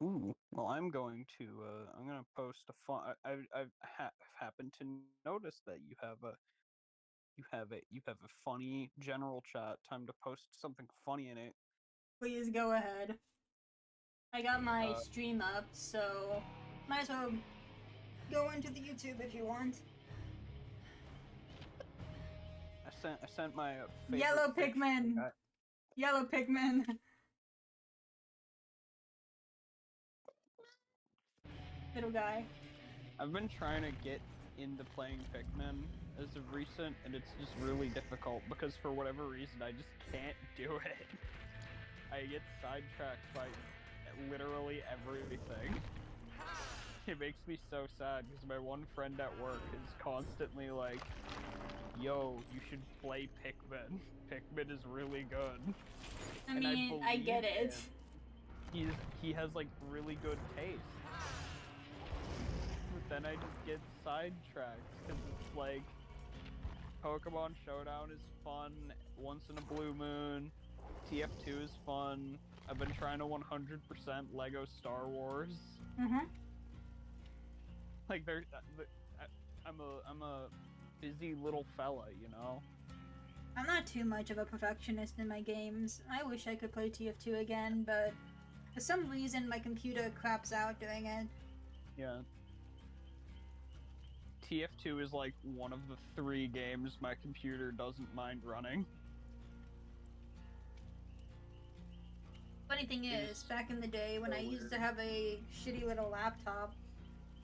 Ooh, well, I'm gonna post a fun. I've happened to notice that you have a funny general chat. Time to post something funny in it. Please go ahead. I got my Uh, stream up, so might as well go into the YouTube if you want. I sent my favorite Yellow fiction Pikmin! guy. Yellow Pikmin! Little guy. I've been trying to get into playing Pikmin as of recent, and it's just really difficult because for whatever reason I just can't do it. I get sidetracked by literally everything. It makes me so sad because my one friend at work is constantly like, "Yo, you should play Pikmin. Pikmin is really good." I And I mean, I believe get it. him. He has like really good taste. But then I just get sidetracked because it's like Pokemon Showdown is fun once in a blue moon. TF2 is fun. I've been trying to 100% Lego Star Wars. Mm-hmm. Like I'm a busy little fella, you know. I'm not too much of a perfectionist in my games. I wish I could play TF2 again, but for some reason my computer craps out doing it. Yeah. TF2 is like one of the three games my computer doesn't mind running. Funny thing It is is, back in the day when I so used to weird. have a shitty little laptop,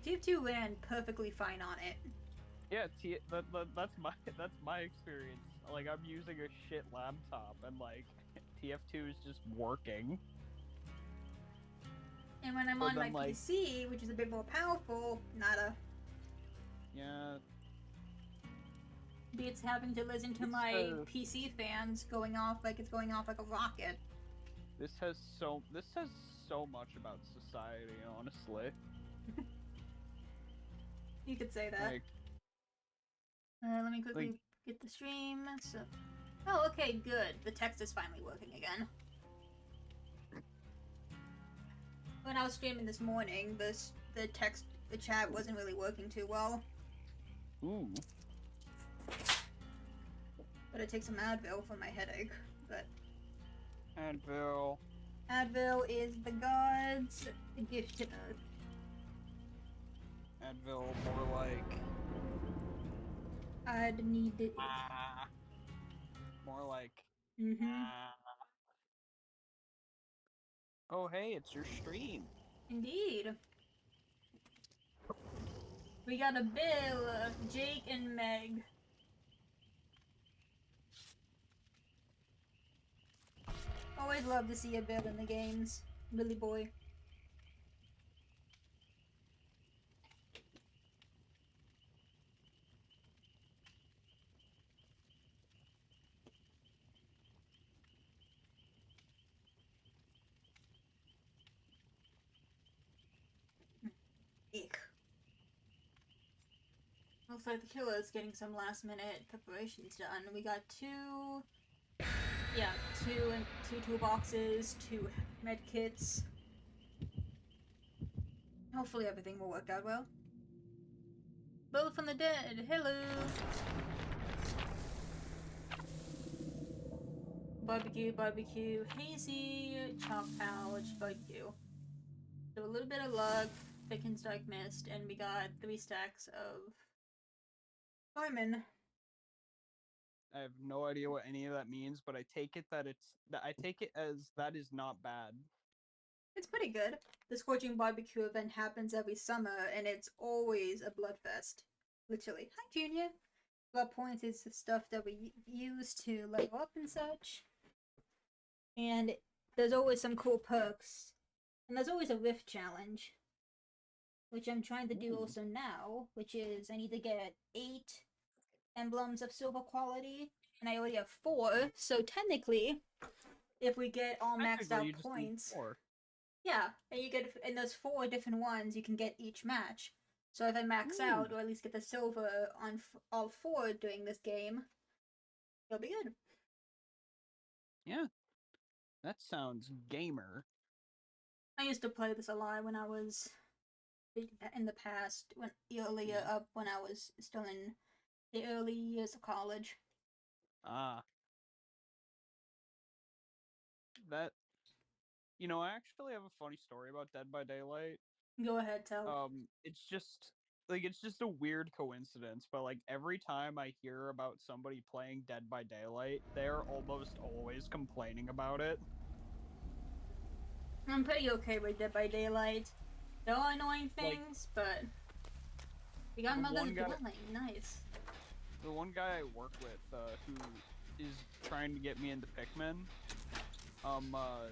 TF2 ran perfectly fine on it. Yeah, that's my experience. Like I'm using a shit laptop and like TF2 is just working. And when I'm But on my then like PC, which is a bit more powerful, nada. yeah, Beats having to listen to this my has PC fans going off like it's going off like a rocket. this says so much about society, honestly. You could say that. Like Let me like quickly get the stream. So, oh, okay, good. The text is finally working again. When I was streaming this morning, the chat wasn't really working too well. ooh, But I take some Advil for my headache. But Advil. Advil is the gods' gift to Earth. Advil more like I'd need it. ah, more like Mm-hmm. ah. Oh hey, it's your stream. Indeed. We got a Bill, Jake, and Meg. Always love to see a Bill in the games. Billy boy. Ick. Looks like the killer is getting some last minute preparations done. We got yeah, two toolboxes, two med kits. Hopefully everything will work out well. Bill from the dead, hello! Barbecue, barbecue, hazy, chop pouch, barbecue. So a little bit of luck, Pickens Dark Mist, and we got 3 stacks of Diamond. I have no idea what any of that means, but I take it as that is not bad. It's pretty good. The Scorching Barbecue event happens every summer, and it's always a bloodfest. Literally. Hi, Junior. Blood points is the stuff that we use to level up and such. And there's always some cool perks. And there's always a rift challenge, which I'm trying to do Ooh. also now, which is I need to get 8 emblems of silver quality, and I already have 4, so technically, if we get all maxed Technically, out you just need points, four. yeah, and you get in those 4 different ones you can get each match. So if I max Ooh. out, or at least get the silver on all 4 during this game, it'll be good. Yeah, that sounds gamer. I used to play this a lot when I was in the past, when earlier up when I was still in the early years of college. Ah, that. You know, I actually have a funny story about Dead by Daylight. Go ahead, tell. It's just it's just a weird coincidence, but like every time I hear about somebody playing Dead by Daylight, they're almost always complaining about it. I'm pretty okay with Dead by Daylight. There are annoying Like, things, but we got the Mother's one guy, Dwelling. Nice. the one guy I work with, who is trying to get me into Pikmin, um, uh,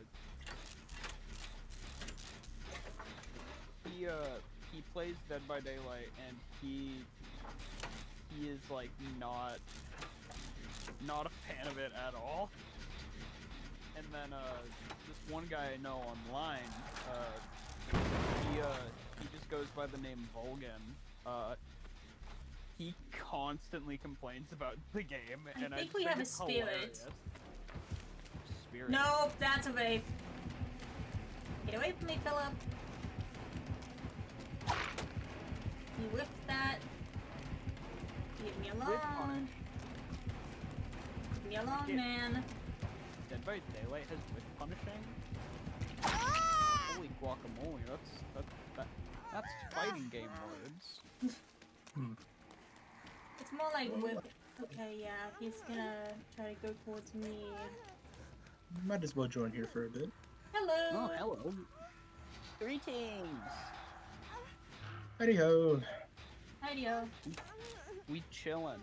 he plays Dead by Daylight, and he is like not a fan of it at all. And then this one guy I know online, he just goes by the name Volgan. He constantly complains about the game, and I think just we think have a it's spirit. hilarious. Spirit. Nope, that's a vape. Get away from me, Philip. You whiffed that. Leave me Whip alone. punish. Leave me alone, Yeah. man. Dead by Daylight has whip punishing. Holy guacamole! That's fighting game words. It's more like whip. Okay, yeah, he's gonna try to go towards me. Might as well join here for a bit. Hello. Oh, hello. Greetings. Howdy ho. Hi, We chillin'.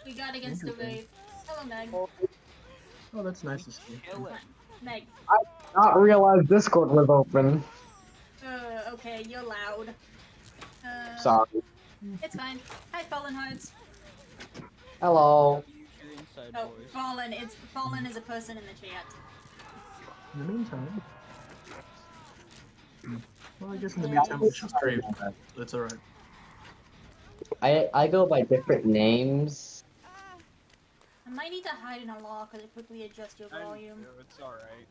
we got against the Interesting. vape. Hello, Meg. Oh, that's nice to see. Chillin'. Meg. Not realize Discord was open. Okay, you're loud. Sorry. It's fine. Hi, Fallen Hearts. Hello. Use your inside Oh, voice. Fallen is a person in the chat. In the meantime. Well, I guess in the meantime we should stream. That's alright. I go by different names. I might need to hide in a locker to quickly adjust your volume. It's alright.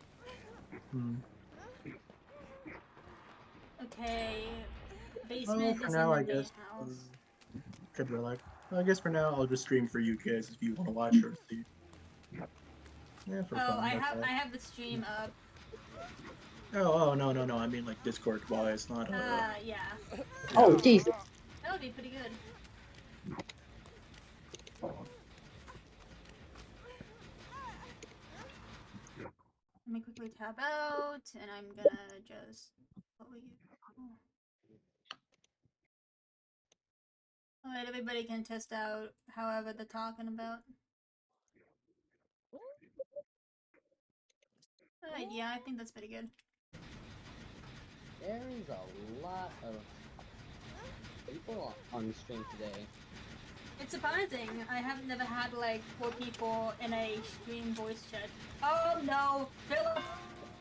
Okay. Well, Basement for is now, in I the main guess. house. Could be like. Well, I guess for now I'll just stream for you guys if you want to watch or see. Yeah, for Oh, fun. I that's all. have the stream up. Oh, no. I mean like Discord wise, not Yeah. Oh, Jesus. That would be pretty good. Let me quickly tab out, and I'm gonna just. Alright, everybody can test out however they're talking about. Alright, yeah, I think that's pretty good. There is a lot of people on stream today. It's surprising. I have never had like 4 people in a stream voice chat. Oh no, Philip!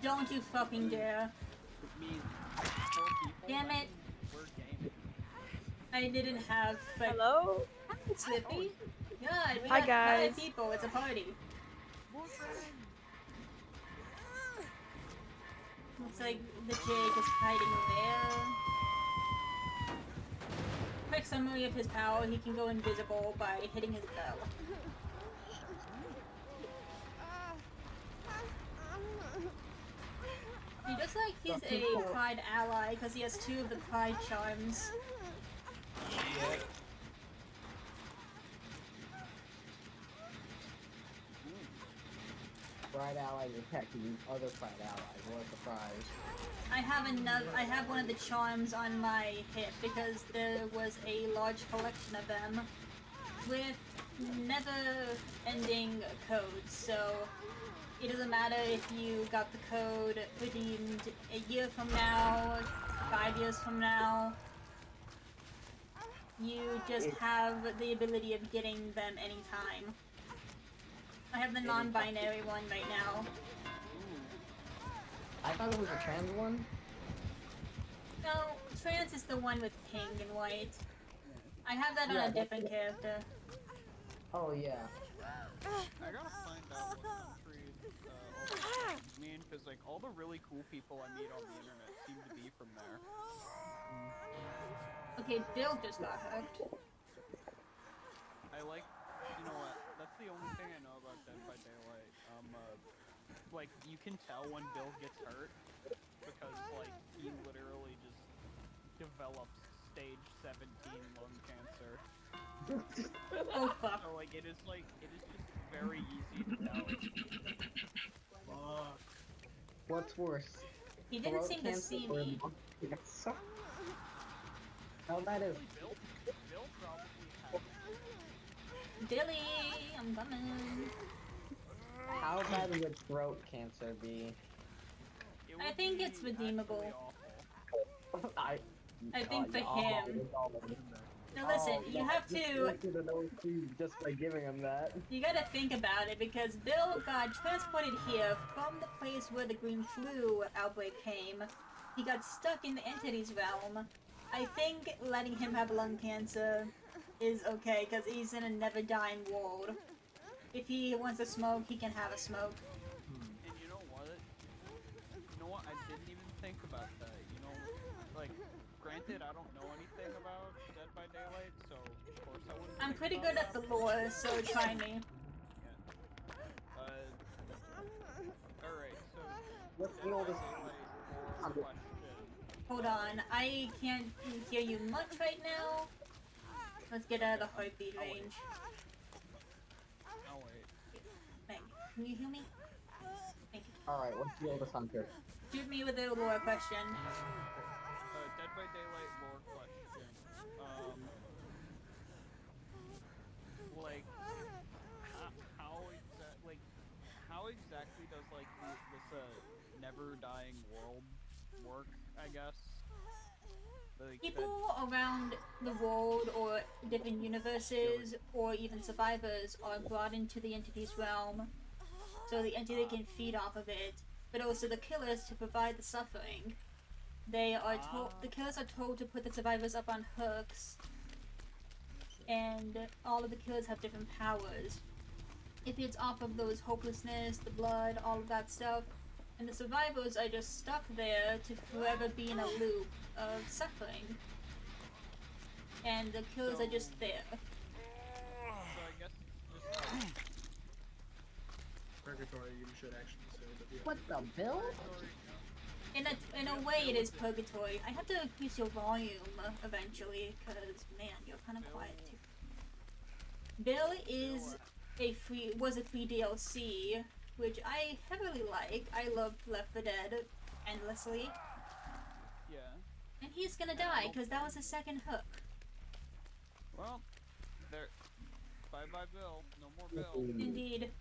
Don't you fucking dare! It means 4 people. Damn it! We're gaming. I didn't have. But... Hello? Hi, Slippy. God, we Hi, got 5 guys. people. It's a party. Looks like the Jake is hiding there. Quick summary of his power: he can go invisible by hitting his bell. He looks like he's a Pride ally because he has 2 of the Pride charms. Yeah. Pride allies attacking other Pride allies. What a surprise. I have one of the charms on my hip because there was a large collection of them with never-ending codes. So it doesn't matter if you got the code redeemed a year from now, 5 years from now. You just have the ability of getting them anytime. I have the non-binary one right now. I thought it was a trans one. No, trans is the one with pink and white. I have that on Yeah, a different character. Oh, yeah. I gotta find out what country mean, because like all the really cool people I meet on the internet seem to be from there. Okay, Bill just got hooked. I like, you know what? That's the only thing I know about Dead by Daylight. Like you can tell when Bill gets hurt because like he literally just develops stage 17 lung cancer. Oh fuck. So like it is just very easy to tell. Fuck. What's worse? He didn't throat seem to cancer see or me. lung cancer? How bad is Bill probably has it. Billy, I'm coming. how bad would throat cancer be? It I would think be it's redeemable. actually awful. I think for yeah, him. Now listen, you have to. Just by giving him that. You gotta think about it because Bill got transported here from the place where the green flu outbreak came. He got stuck in the entity's realm. I think letting him have lung cancer is okay because he's in a never dying world. If he wants to smoke, he can have a smoke. And you know what? I didn't even think about that. You know, like, granted, I don't know anything about Dead by Daylight, so of course I wouldn't. I'm think pretty about good at the that. lore, so try me. Alright, so Let's Dead get all by this. Daylight lore question. Hold on, I can't hear you much right now. Let's get out of the heartbeat range. Oh wait. Thank you. Can you hear me? Thank you. Alright, what's the oldest hunter? Shoot me with a lore question. Dead by Daylight lore question. Like, how exactly does like this never dying world work? I guess. Like, People around the world or different universes or even survivors are brought into the entity's realm so the entity can feed off of it, but also the killers to provide the suffering. The killers are told to put the survivors up on hooks, and all of the killers have different powers. It feeds off of those hopelessness, the blood, all of that stuff, and the survivors are just stuck there to forever be in a loop of suffering. And the killers are just there. So I guess it's just Purgatory, you should actually say, but yeah. What the Bill? In a way, it is purgatory. I have to increase your volume eventually, because man, you're kind of quiet too. Bill is was a free DLC, which I heavily like. I loved Left 4 Dead endlessly, yeah. and he's gonna die because that was his second hook. Well, there. Bye bye, Bill. No more Bill. Indeed.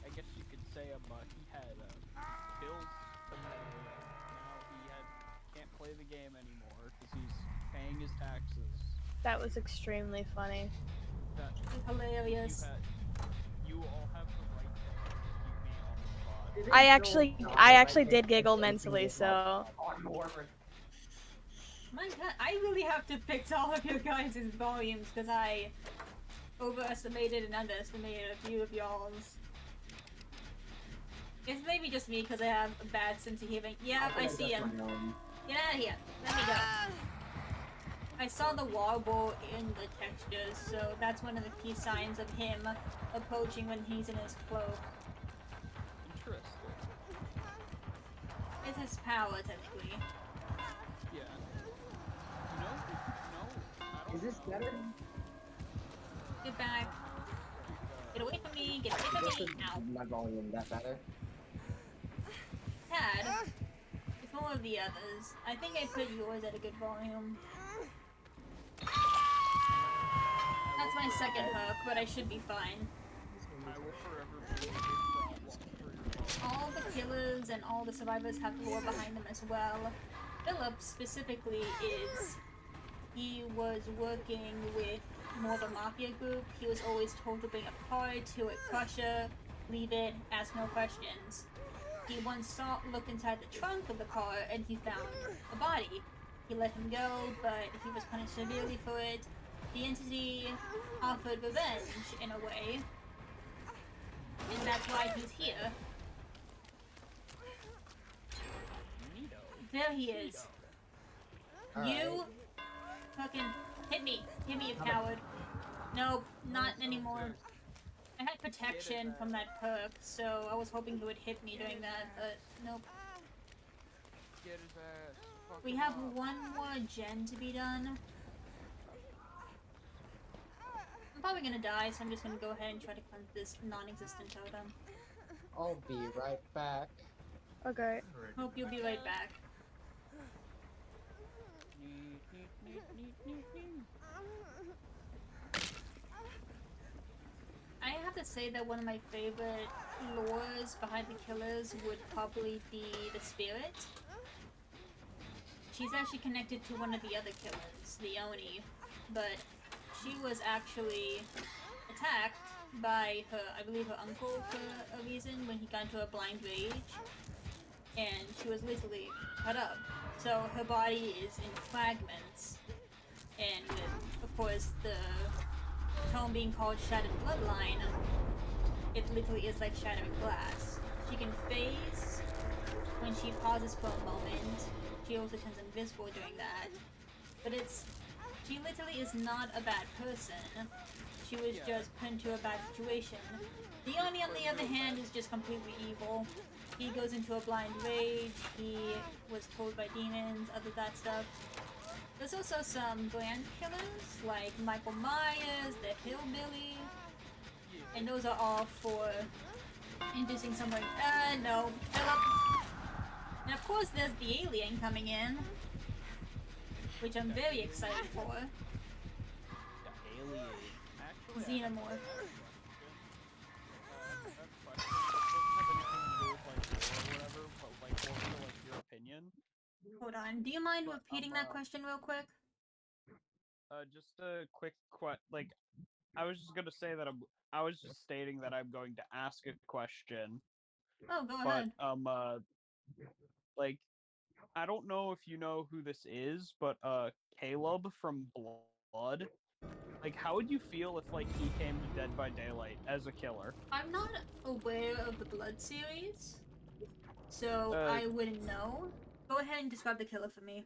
I guess you could say he had bills to pay. Now he can't play the game anymore because he's paying his taxes. That was extremely funny. That Hilarious. you all have the right to keep me on the spot. I actually did giggle mentally, so My god, I really have to fix all of your guys' volumes because I overestimated and underestimated a few of y'all's. It's maybe just me because I have a bad sense of hearing. Yeah, I see him. Get out of here. Let me go. I saw the warble in the textures, so that's one of the key signs of him approaching when he's in his cloak. Interesting. It's his power, technically. Yeah. No. Is this better? Get back. Get away from me. Get away from me. Ow. My volume, that better? Tad. It's more of the others. I think I put yours at a good volume. That's my second hook, but I should be fine. I will forever be a problem for your All the killers and all the survivors have lore behind them as well. Philip specifically he was working with more of a mafia group. He was always told to bring a car to a crusher, leave it, ask no questions. He once looked inside the trunk of the car and he found a body. He let him go, but he was punished severely for it. The entity offered revenge in a way, and that's why he's here. There he is. You fucking hit me, you coward. Nope, not anymore. I had protection from that perk, so I was hoping he would hit me doing that, but nope. Get his ass. Fuck We him have up. one more gen to be done. I'm probably gonna die, so I'm just gonna go ahead and try to cleanse this non-existent totem. I'll be right back. Okay. Alright. Hope you'll be right back. Neat, neat, neat, neat, neat, neat. I have to say that one of my favorite lores behind the killers would probably be the spirit. She's actually connected to one of the other killers, the Oni, but she was actually attacked by her, I believe her uncle for a reason when he got into a blind rage, and she was literally cut up. So her body is in fragments, and with, of course, the tome being called Shattered Bloodline, it literally is like shattering glass. She can phase when she pauses for a moment. She also turns invisible during that. But she literally is not a bad person. She was just put into a bad situation. The Oni, on the other hand, is just completely evil. He goes into a blind rage, he was told by demons, other that stuff. There's also some grand killers, like Michael Myers, the Hillbilly, and those are all for inducing someone. No, Philip. And of course, there's the alien coming in, which I'm very excited for. The alien. Actually, Xenomorph. Your opinion. Hold on, do you mind But, repeating that question real quick? Just a quick I was just gonna say that I was just stating that I'm going to ask a question, Oh, go but ahead. like I don't know if you know who this is, but Caleb from Blood. Like, how would you feel if like he came to Dead by Daylight as a killer? I'm not aware of the Blood series, so I wouldn't know. Go ahead and describe the killer for me.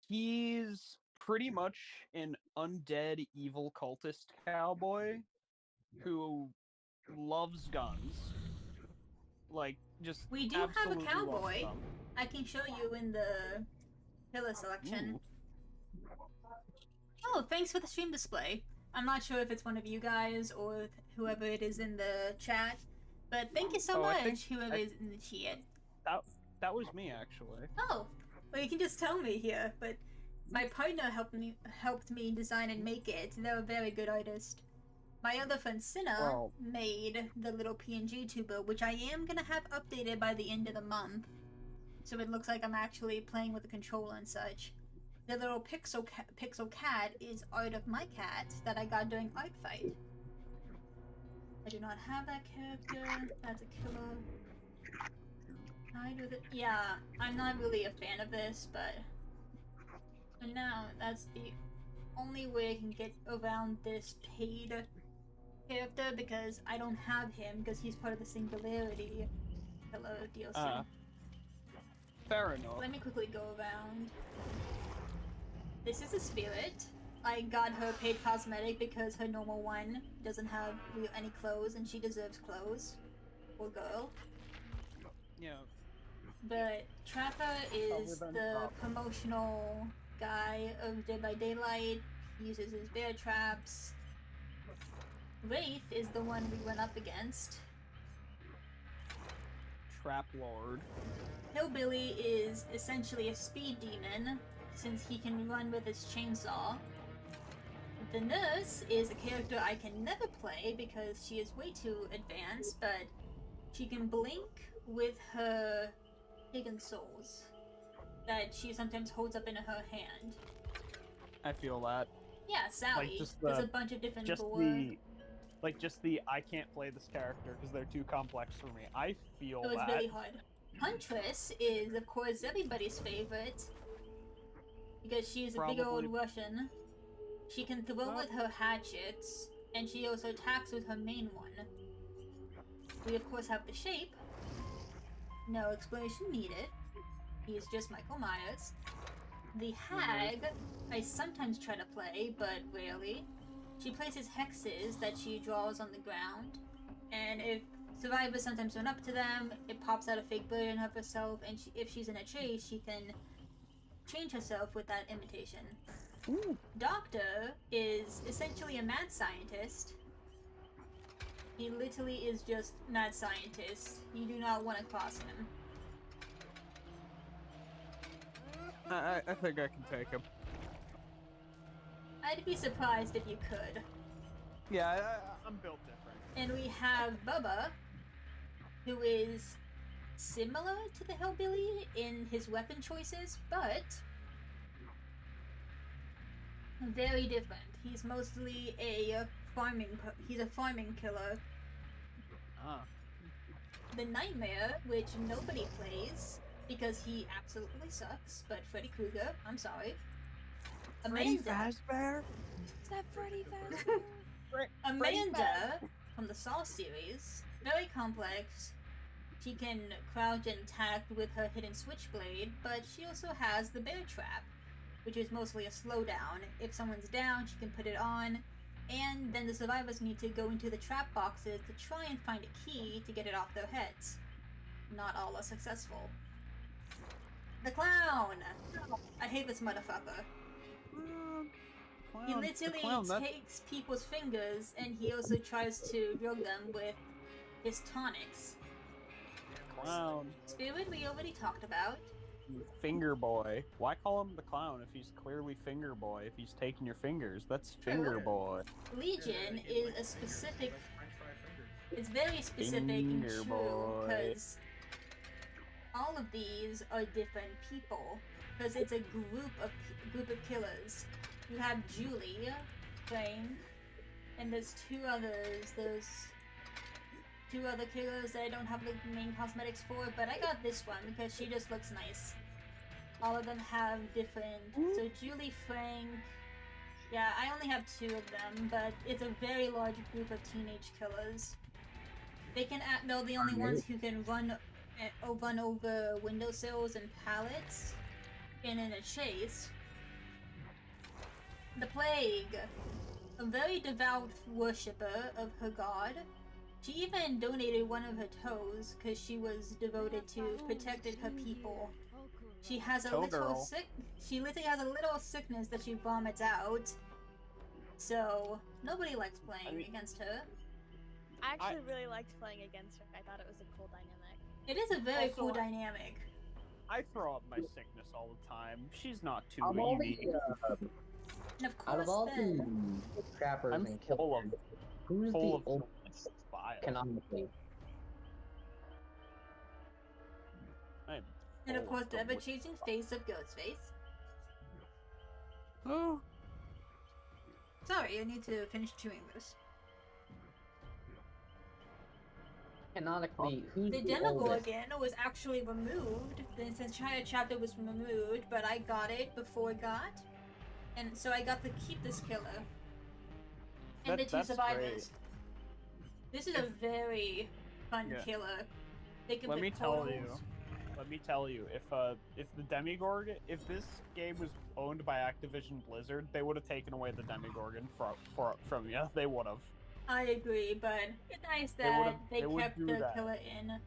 He's pretty much an undead evil cultist cowboy who loves guns. Like, just We do have a absolutely loves cowboy. them. I can show you in the killer selection. Ooh. Oh, thanks for the stream display. I'm not sure if it's one of you guys or whoever it is in the chat, but thank you so Oh, much, whoever is in the chat. That was me, actually. Oh, well, you can just tell me here, but my partner helped me design and make it. They're a very good artist. My other friend Cinna made the little PNG tuber, which I am gonna have updated by the end of the month, so it looks like I'm actually playing with the controller and such. The little pixel cat is art of my cat that I got during Art Fight. I do not have that character. That's a killer. Yeah, I'm not really a fan of this, but for now, that's the only way I can get around this paid character, because I don't have him because he's part of the Singularity killer DLC. Fair enough. Let me quickly go around. This is a spirit. I got her paid cosmetic because her normal one doesn't have any clothes, and she deserves clothes. Poor girl. Yeah. But Trapper is the promotional guy of Dead by Daylight. He uses his bear traps. Wraith is the one we went up against. Trap Lord. Hillbilly is essentially a speed demon, since he can run with his chainsaw. The nurse is a character I can never play because she is way too advanced, but she can blink with her hidden souls that she sometimes holds up in her hand. I feel that. Yeah, Sally. Like, just There's a bunch of different I can't play this character because they're too complex for me. I feel It was that. really hard. Huntress is, of course, everybody's favorite because she's a big old Russian. She can throw with her hatchets, and she also attacks with her main one. We of course have the shape. No explanation needed. He is just Michael Myers. The hag, I sometimes try to play, but rarely. She places hexes that she draws on the ground, and if survivors sometimes run up to them, it pops out a fake version of herself, and if she's in a chase, she can change herself with that imitation. Ooh. Doctor is essentially a mad scientist. He literally is just mad scientist. You do not want to cross him. I think I can take him. I'd be surprised if you could. Yeah, I'm built different. And we have Bubba, who is similar to the Hillbilly in his weapon choices, but very different. He's mostly a farming killer. Ah. The Nightmare, which nobody plays because he absolutely sucks, but Freddy Krueger, I'm sorry. Freddy Amanda, Fazbear? Is that Freddy Fazbear? Amanda from the Saw series, very complex. She can crouch and attack with her hidden switchblade, but she also has the bear trap, which is mostly a slowdown. If someone's down, she can put it on, and then the survivors need to go into the trap boxes to try and find a key to get it off their heads. Not all are successful. The Clown! I hate this motherfucker. He literally takes people's fingers and he also tries to drug them with his tonics. Clown. Spirit we already talked about. Finger boy. Why call him the clown if he's clearly finger boy? If he's taking your fingers, that's finger boy. Legion is a specific. It's very specific and Finger true boy. because all of these are different people. Because it's a group of killers. You have Julie, Frank, and there's two others. There's two other killers that I don't have the main cosmetics for, but I got this one because she just looks nice. All of them have different. So Julie, Frank. Yeah, I only have two of them, but it's a very large group of teenage killers. They can act. They're the only ones who can run over windowsills and pallets, and in a chase. The Plague, a very devout worshipper of her god. She even donated one of her toes because she was devoted to protecting her people. She has a She literally has a little sickness that she vomits out. So nobody likes playing against her. I actually really liked playing against her. I thought it was a cool dynamic. It is a very Also, cool dynamic. I throw up my sickness all the time. She's not too Out of all easy. And of out of course, all then the trappers I'm and full killers, of who's full the of oldest bile. canonically? I'm and of full course the delicious ever-changing face of Ghostface. Oh. Sorry, I need to finish chewing this. Canonically, who's The the oldest? Demogorgon was actually removed. The entire chapter was removed, but I got it before it got. And so I got to keep this killer. And the two That's survivors. great. This is a very fun Yeah. killer. They can Let put me tell you, if the Demigorgon, if this game was owned by Activision Blizzard, they would have taken away the Demigorgon from you. They would have. I agree, but it's nice that they would kept do the that. killer in.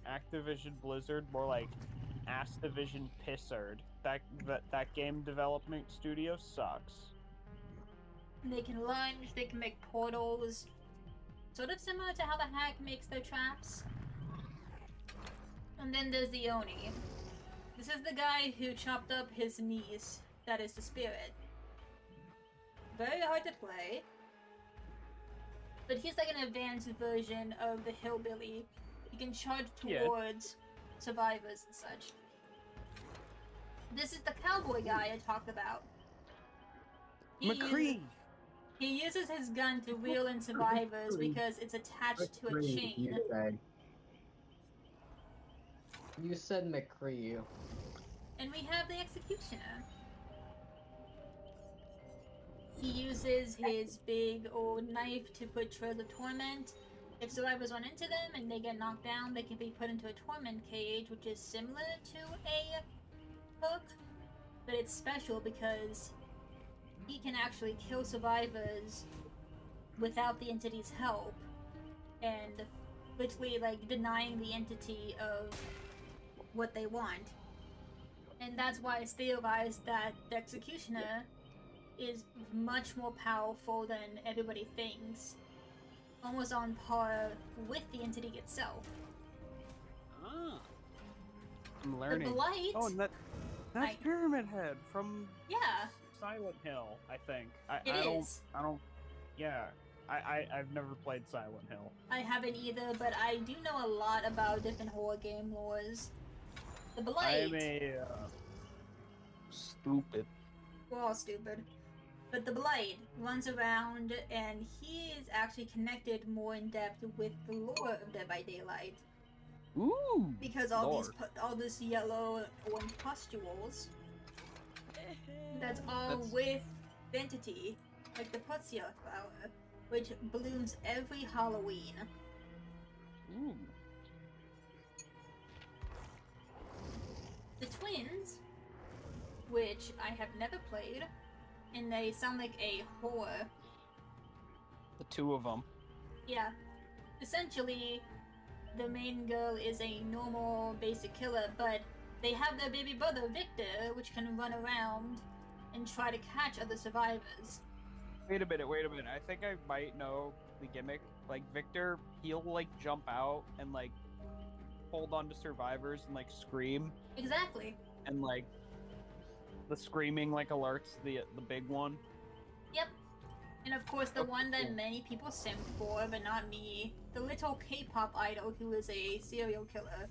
Activision Blizzard, more like Astivision Pissard. That game development studio sucks. They can lunge, they can make portals. Sort of similar to how the hack makes their traps. And then there's the Oni. This is the guy who chopped up his niece. That is the spirit. Very hard to play. But he's like an advanced version of the hillbilly. He can charge towards survivors and such. This is the cowboy guy I talked about. McCree! He uses his gun to reel in survivors because it's attached to a chain. You said McCree. And we have the executioner. He uses his big old knife to put Trails of Torment, If survivors run into them and they get knocked down, they can be put into a torment cage, which is similar to a hook, but it's special because he can actually kill survivors without the entity's help, and literally, like, denying the entity of what they want. And that's why it's theorized that the Executioner is much more powerful than everybody thinks. Almost on par with the entity itself. Ah. I'm learning. The Blight... Oh, and that's Pyramid Head from Yeah. Silent Hill, I think. It I is. don't... Yeah. I've never played Silent Hill. I haven't either, but I do know a lot about different horror game lores. The Blight... I'm a... stupid. We're all stupid. But the Blight runs around, and he is actually connected more in depth with the lore of Dead by Daylight. Ooh! Because all this yellow orange pustules, that's all with the entity, like the Putzia flower, which blooms every Halloween. Ooh. The twins, which I have never played, and they sound like a horror. The two of them. Yeah. Essentially, the main girl is a normal basic killer, but they have their baby brother, Victor, which can run around and try to catch other survivors. Wait a minute. I think I might know the gimmick. Like, Victor, he'll, like, jump out and, like, hold on to survivors and, like, scream. Exactly. And, like, the screaming, like, alerts the big one. Yep. And of course, the one that many people simp for, but not me, the little K-pop idol who is a serial killer.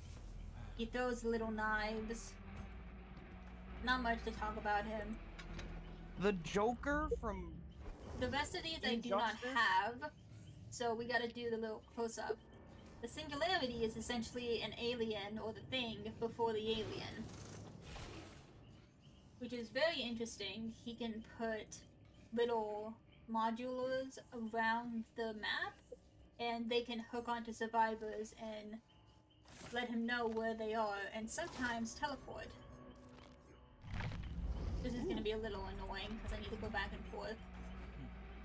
He throws little knives. Not much to talk about him. The Joker from... The rest of these I do not Injustice? have, so we gotta do the little close-up. The Singularity is essentially an alien, or the Thing, before the alien. Which is very interesting. He can put little modulars around the map, and they can hook onto survivors and let him know where they are, and sometimes teleport. This is gonna be a little annoying, because I need to go back and forth.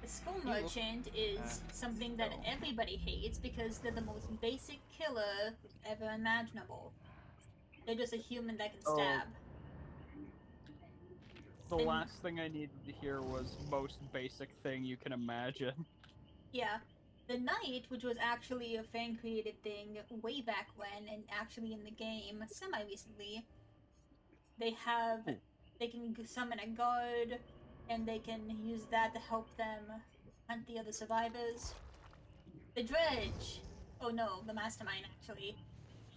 The Skull Merchant is something that everybody hates because they're the most basic killer ever imaginable. They're just a human that can stab. The last thing I needed to hear was most basic thing you can imagine. Yeah. The Knight, which was actually a fan-created thing way back when, and actually in the game semi-recently, they can summon a guard, and they can use that to help them hunt the other survivors. The Dredge! Oh no, the Mastermind, actually.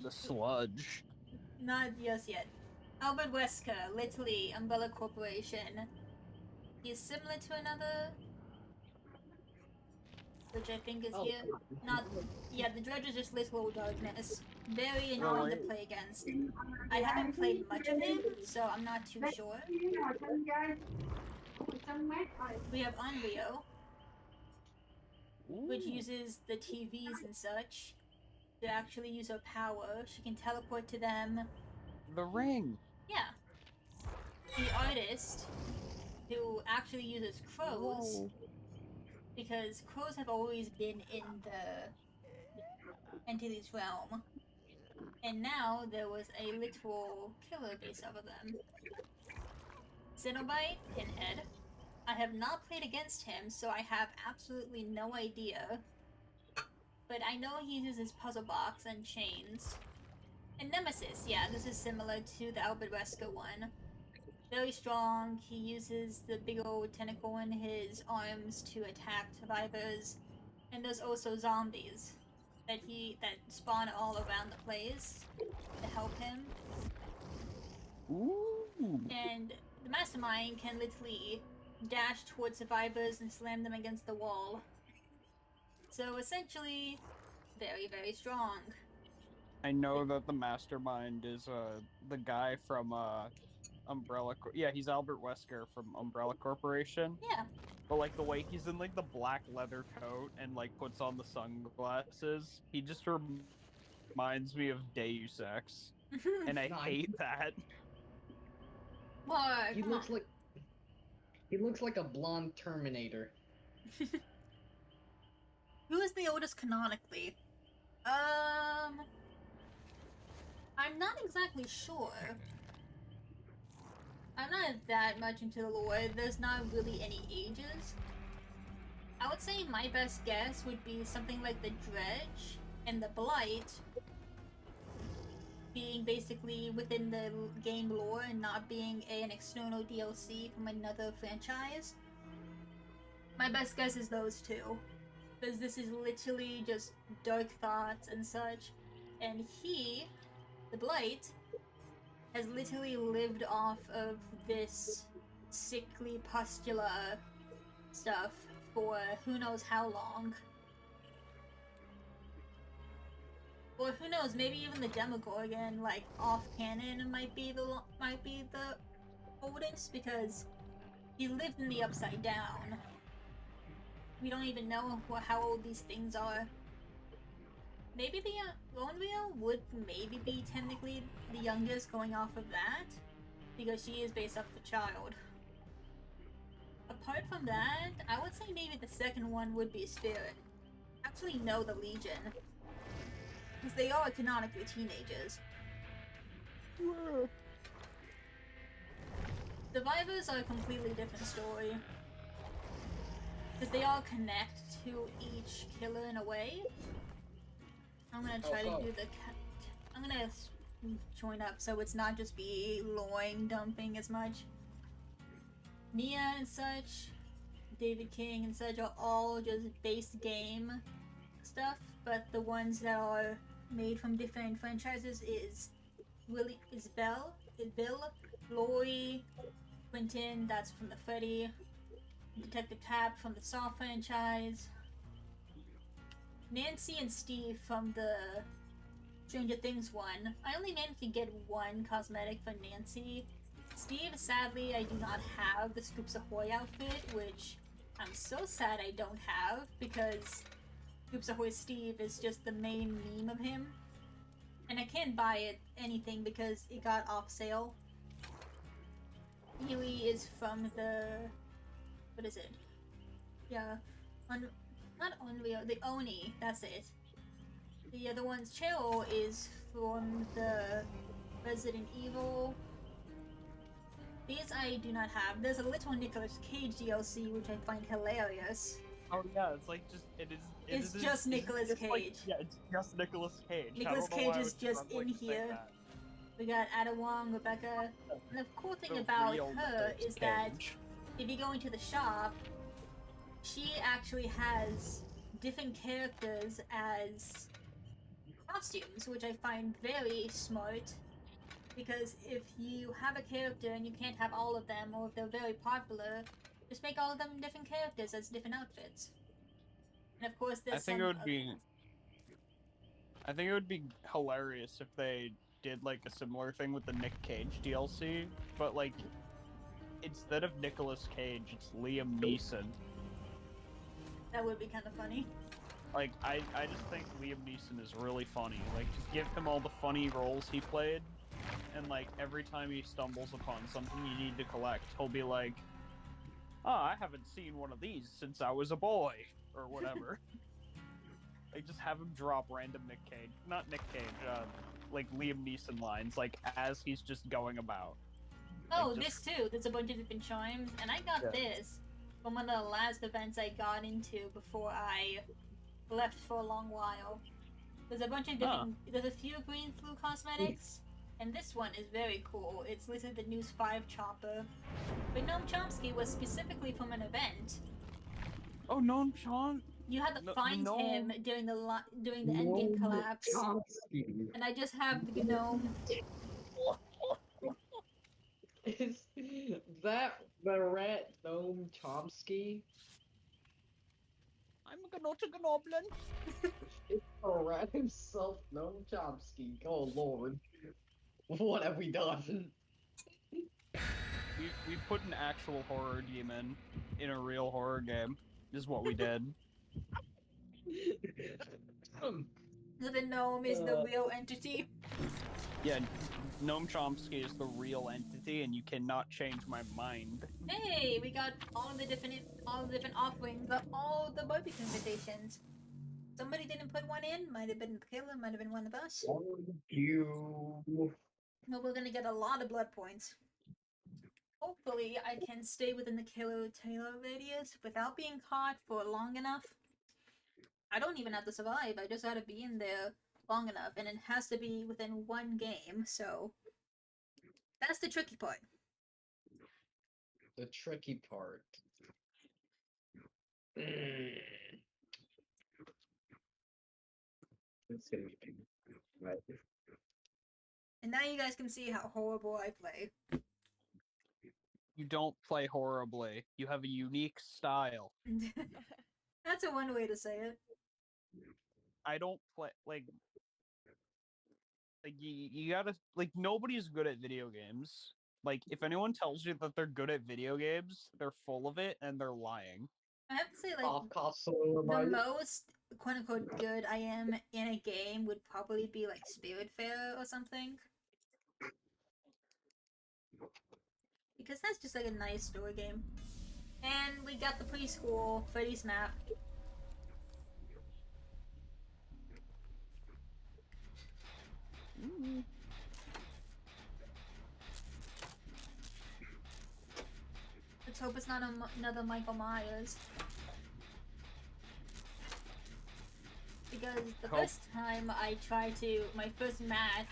The Sludge. Not just yet. Albert Wesker, literally, Umbrella Corporation. He's similar to another, which I think is here. Not, yeah, the Dredge is just little darkness. Very annoying to play against. I haven't played much of him, so I'm not too sure. We have Onryo, which uses the TVs and such to actually use her power. She can teleport to them. The Ring. Yeah. The Artist, who actually uses crows, because crows have always been in the entity's realm. And now there was a literal killer based off of them. Cenobite, Pinhead. I have not played against him, so I have absolutely no idea. But I know he uses puzzle box and chains. And Nemesis, yeah, this is similar to the Albert Wesker one. Very strong, he uses the big old tentacle in his arms to attack survivors. And there's also zombies that spawn all around the place to help him. Ooh. And the Mastermind can literally dash towards survivors and slam them against the wall. So essentially, very, very strong. I know that the Mastermind is the guy from Umbrella. Yeah, he's Albert Wesker from Umbrella Corporation. Yeah. But like the way he's in like the black leather coat and like puts on the sunglasses, he just reminds me of Deus Ex, and I Nice. hate that. Why? He Come looks on. like he looks like a blonde Terminator. Who is the oldest canonically? I'm not exactly sure. I'm not that much into the lore. There's not really any ages. I would say my best guess would be something like the Dredge and the Blight being basically within the game lore and not being an external DLC from another franchise. My best guess is those two. Because this is literally just dark thoughts and such. And he, the Blight, has literally lived off of this sickly pustula stuff for who knows how long. Or who knows, maybe even the Demogorgon, like off canon, might be the oldest because he lived in the Upside Down. We don't even know how old these things are. Maybe the Lonrio would maybe be technically the youngest going off of that, because she is based off the child. Apart from that, I would say maybe the second one would be Spirit. Actually, no, the Legion. Because they are canonically teenagers. Survivors are a completely different story. Because they all connect to each killer in a way. I'm gonna try to do the... I'm gonna join up so it's not just be loin dumping as much. Nia and such, David King and such are all just base game stuff, but the ones that are made from different franchises is Bill, Lori, Quentin, that's from the Freddy, Detective Tap from the Saw franchise, Nancy and Steve from the Stranger Things one. I only managed to get one cosmetic for Nancy. Steve, sadly, I do not have the Scoops Ahoy outfit, which I'm so sad I don't have, because Scoops Ahoy Steve is just the main meme of him. And I can't buy it anything because it got off sale. Huey is from the... what is it? Yeah, not Unreal, the Oni, that's it. The other one's Cheryl is from the Resident Evil. These I do not have. There's a little Nicolas Cage DLC which I find hilarious. Oh yeah, it's like just It's just Nicolas Cage. Like, yeah, it's just Nicolas Cage. Nicolas Cage is just in here. We got Ada Wong, Rebecca, and the cool thing about her is that if you go into the shop, she actually has different characters as costumes, which I find very smart. Because if you have a character and you can't have all of them, or if they're very popular, just make all of them different characters as different outfits. And of course, there's I think it would be hilarious if they did like a similar thing with the Nick Cage DLC, but like instead of Nicolas Cage, it's Liam Neeson. That would be kind of funny. Like I just think Liam Neeson is really funny. Like just give him all the funny roles he played. And like every time he stumbles upon something you need to collect, he'll be like, "Oh, I haven't seen one of these since I was a boy," or whatever. Like just have him drop random not Nick Cage, like Liam Neeson lines, like as he's just going about. Oh, Like, just... this too. There's a bunch of different chimes, and I got this from one of the last events I got into before I left for a long while. There's a bunch of different. There's a few green flu cosmetics. And this one is very cool. It's listed the News 5 Chopper. But Noam Chomsky was specifically from an event. Oh, Noam Chomsky? You had to find him during the Endgame collapse. Chomsky. And I just have the Gnome. Is that the rat Noam Chomsky? I'm not a goblin. It's the rat himself, Noam Chomsky. Oh lord. What have we done? We put an actual horror demon in a real horror game. Is what we did. So the gnome is the real entity. Yeah, Noam Chomsky is the real entity, and you cannot change my mind. Hey, we got all the different offerings of all the barbecue invitations. Somebody didn't put one in. Might have been the killer. Might have been one of us. You. But we're gonna get a lot of blood points. Hopefully, I can stay within the killer Taylor radius without being caught for long enough. I don't even have to survive. I just gotta be in there long enough, and it has to be within one game. So that's the tricky part. The tricky part. It's gonna be big. Right. And now you guys can see how horrible I play. You don't play horribly. You have a unique style. That's a one way to say it. I don't play like you gotta like nobody's good at video games. Like if anyone tells you that they're good at video games, they're full of it and they're lying. I have to say, like, Off console. the most quote unquote good I am in a game would probably be like Spiritfarer or something. Because that's just like a nice story game. And we got the preschool Freddy's map. Let's hope it's not another Michael Myers. Because the Hope. first time I tried to, my first match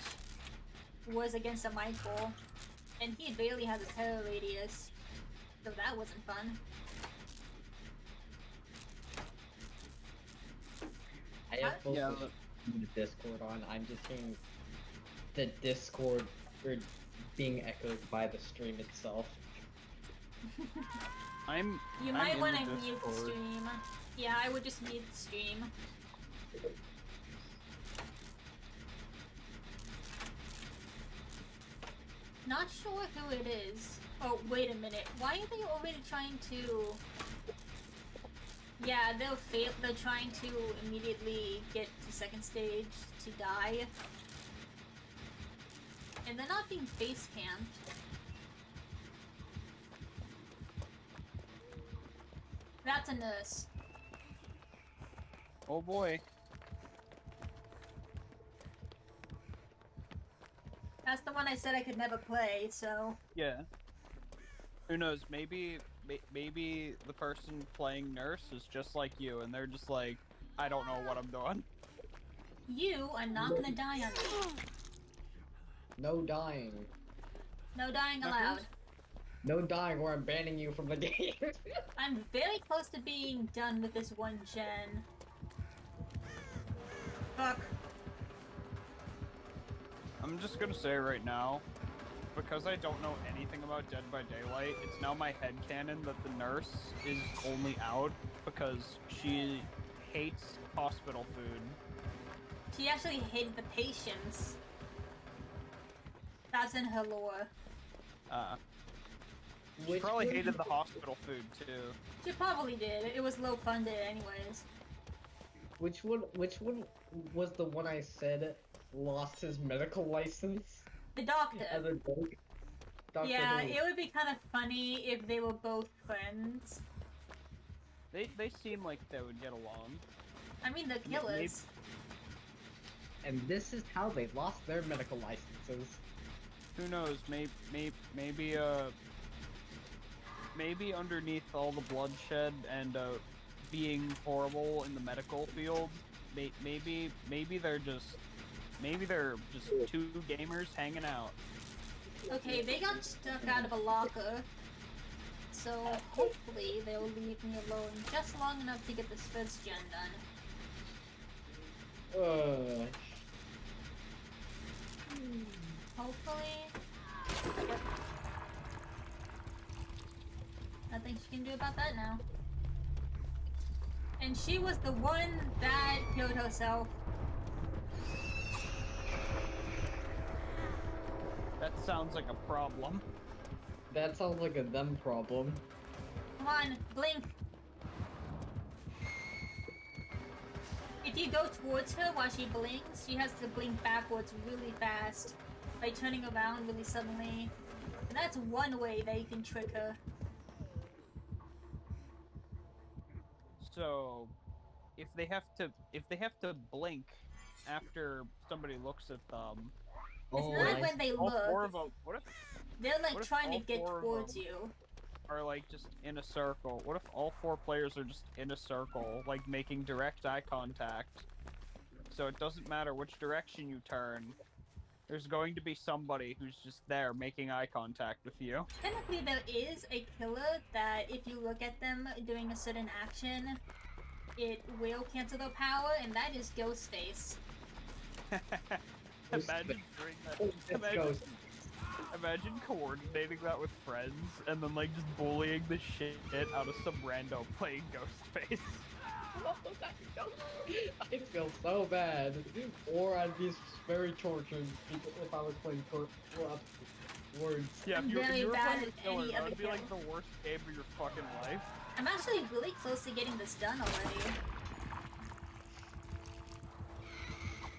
was against a Michael, and he barely has a terror radius, so that wasn't fun. I have both Yeah. the Discord on. I'm just hearing the Discord being echoed by the stream itself. You I'm might in want to the mute the Discord. stream. Yeah, I would just mute the stream. Not sure who it is. Oh, wait a minute. Why are they already trying to... Yeah, they're trying to immediately get to second stage to die. And they're not being face camped. That's a nurse. Oh boy. That's the one I said I could never play, so... Yeah. Who knows? Maybe the person playing nurse is just like you, and they're just like, I don't know what I'm doing. You are not gonna die on me. No dying. No dying Knuckles? allowed. No dying or I'm banning you from the game. I'm very close to being done with this one gen. Fuck. I'm just gonna say right now, because I don't know anything about Dead by Daylight, it's now my headcanon that the nurse is only out because she hates hospital food. She actually hated the patients. That's in her lore. She probably hated the hospital food too. She probably did. It was low funded anyways. Which one was the one I said lost his medical license? The doctor. As a joke? Dr. Yeah, Who. it would be kind of funny if they were both friends. They seem like they would get along. I mean, the killers. And this is how they lost their medical licenses. Who knows? Maybe underneath all the bloodshed and being horrible in the medical field, maybe they're just two gamers hanging out. Okay, they got stuck out of a locker. So hopefully they'll leave me alone just long enough to get this first gen done. Hopefully. Yep. Nothing she can do about that now. And she was the one that killed herself. That sounds like a problem. That sounds like a them problem. Come on, blink. If you go towards her while she blinks, she has to blink backwards really fast by turning around really suddenly. And that's one way that you can trick her. So, if they have to blink after somebody looks at them, It's Oh, not I when they all four look. of them. What if They're like what if trying to all get four of towards them- you. are like just in a circle? What if all four players are just in a circle, like making direct eye contact? So it doesn't matter which direction you turn. There's going to be somebody who's just there making eye contact with you. Technically, there is a killer that if you look at them doing a certain action, it will cancel their power, and that is Ghostface. Imagine doing that. It's Ghost. Imagine coordinating that with friends and then like just bullying the shit out of some rando playing Ghostface. I feel so bad. Or I'd be very tortured if I was playing words. Yeah, I'm if you very were bad playing at a killer, any that other would be like kill. the worst game of your fucking life. I'm actually really close to getting this done already.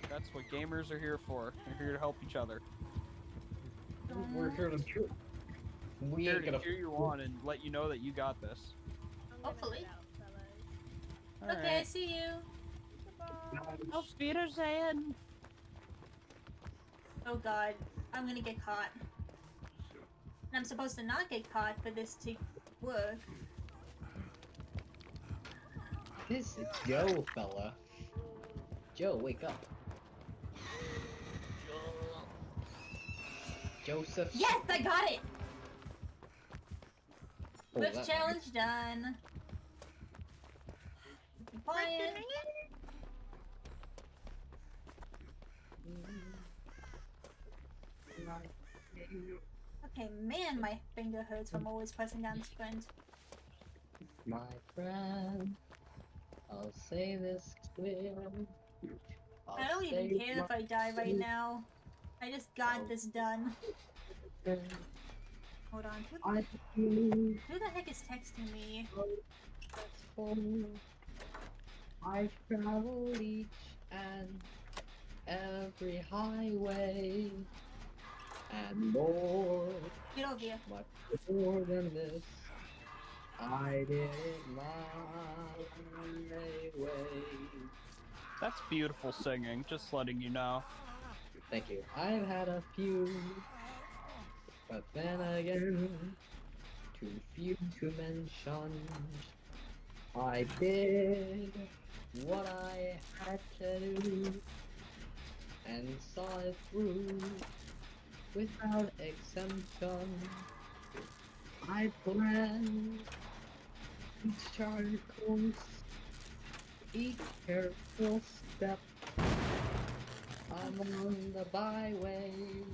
That's what gamers are here for. They're here to help each other. We're here to cheer. We Here ain't to gonna. cheer you on and let you know that you got this. I'm gonna Hopefully. head out, fellas. Okay, I Alright. see you. Goodbye. Auf Wiedersehen! Oh god, I'm gonna get caught. And I'm supposed to not get caught for this to work. This is Joe, fella. Joe, wake up. Joseph. Yes, I got it! Oh, Lift that- challenge done. Be quiet. Okay, man, my finger hurts from always pressing down sprint. My friend, I'll say this clear. I don't even care if I die right now. I just got this done. Hold on. Who the heck is texting me? I travel each and every highway and more, Get over here. much more than this. I did it my way. That's beautiful singing, just letting you know. Thank you. I've had a few, but then again, too few to mention. I did what I had to do and saw it through without exemption. I planned each charted course, each careful step among the byways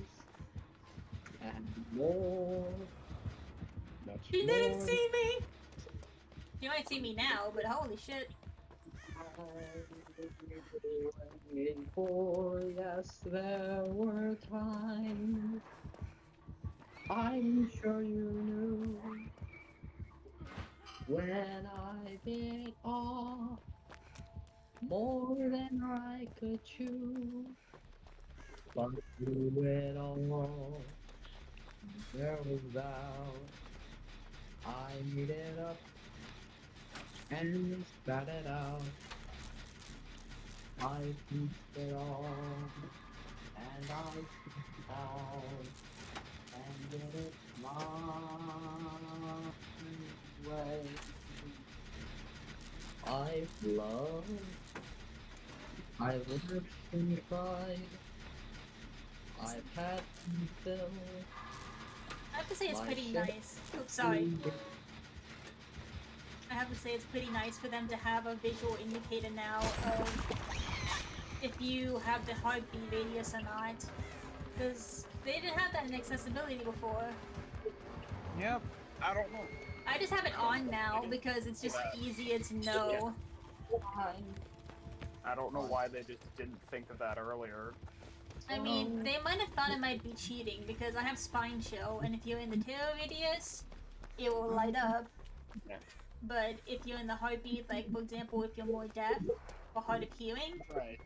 and more. Much She didn't more. see me! She might see me now, but holy shit. Waiting for, yes, there were times I'm sure you knew when I bit off more than I could chew. But through it all, there was doubt. I made it up and spat it out. I pieced it all, and I took it all, and did it my way. I've loved, I've lived and cried, I've had to fill. I have to say it's My pretty shit. nice. Oops, sorry. I have to say it's pretty nice for them to have a visual indicator now of if you have the heartbeat radius or not. Because they didn't have that in accessibility before. Yep, I don't know. I just have it on now because it's just easier to know. I don't know why they just didn't think of that earlier. I mean, they might have thought it might be cheating because I have spine chill, and if you're in the tail radius, it will light up. Yeah. But if you're in the heartbeat, like for example, if you're more deaf or hard of hearing, Right.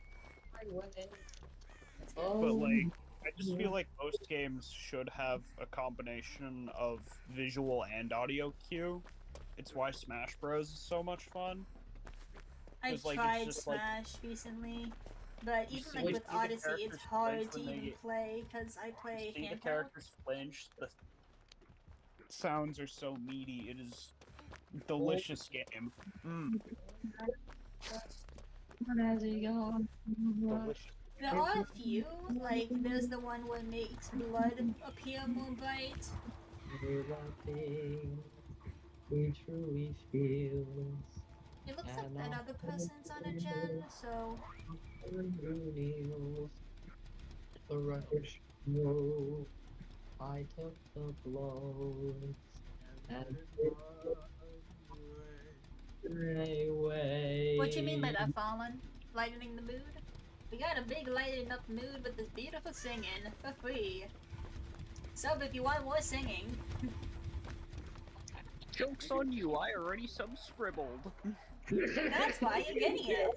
it's good. Oh, But like, I just feel like most games should have a combination of visual and audio cue. It's why Smash Bros is so much fun. I've 'Cause, like, it's tried just, like, Smash recently, but you even see- like you with see the Odyssey, it's characters hard flinch to when they even get- play because I play See the handheld. characters flinch. The sounds are so meaty. It is delicious game. Delicious. There are a few, like there's the one where it makes blood appear more bright. We truly feels. It looks like that other person's on a gen, so The record show I took the blows and stray away. what you mean by that, Fallen? Lightening the mood? We got a big lighting up mood with this beautiful singing for free. Sub if you want more singing. Joke's on you, I already subscribbled. That's why you're getting it.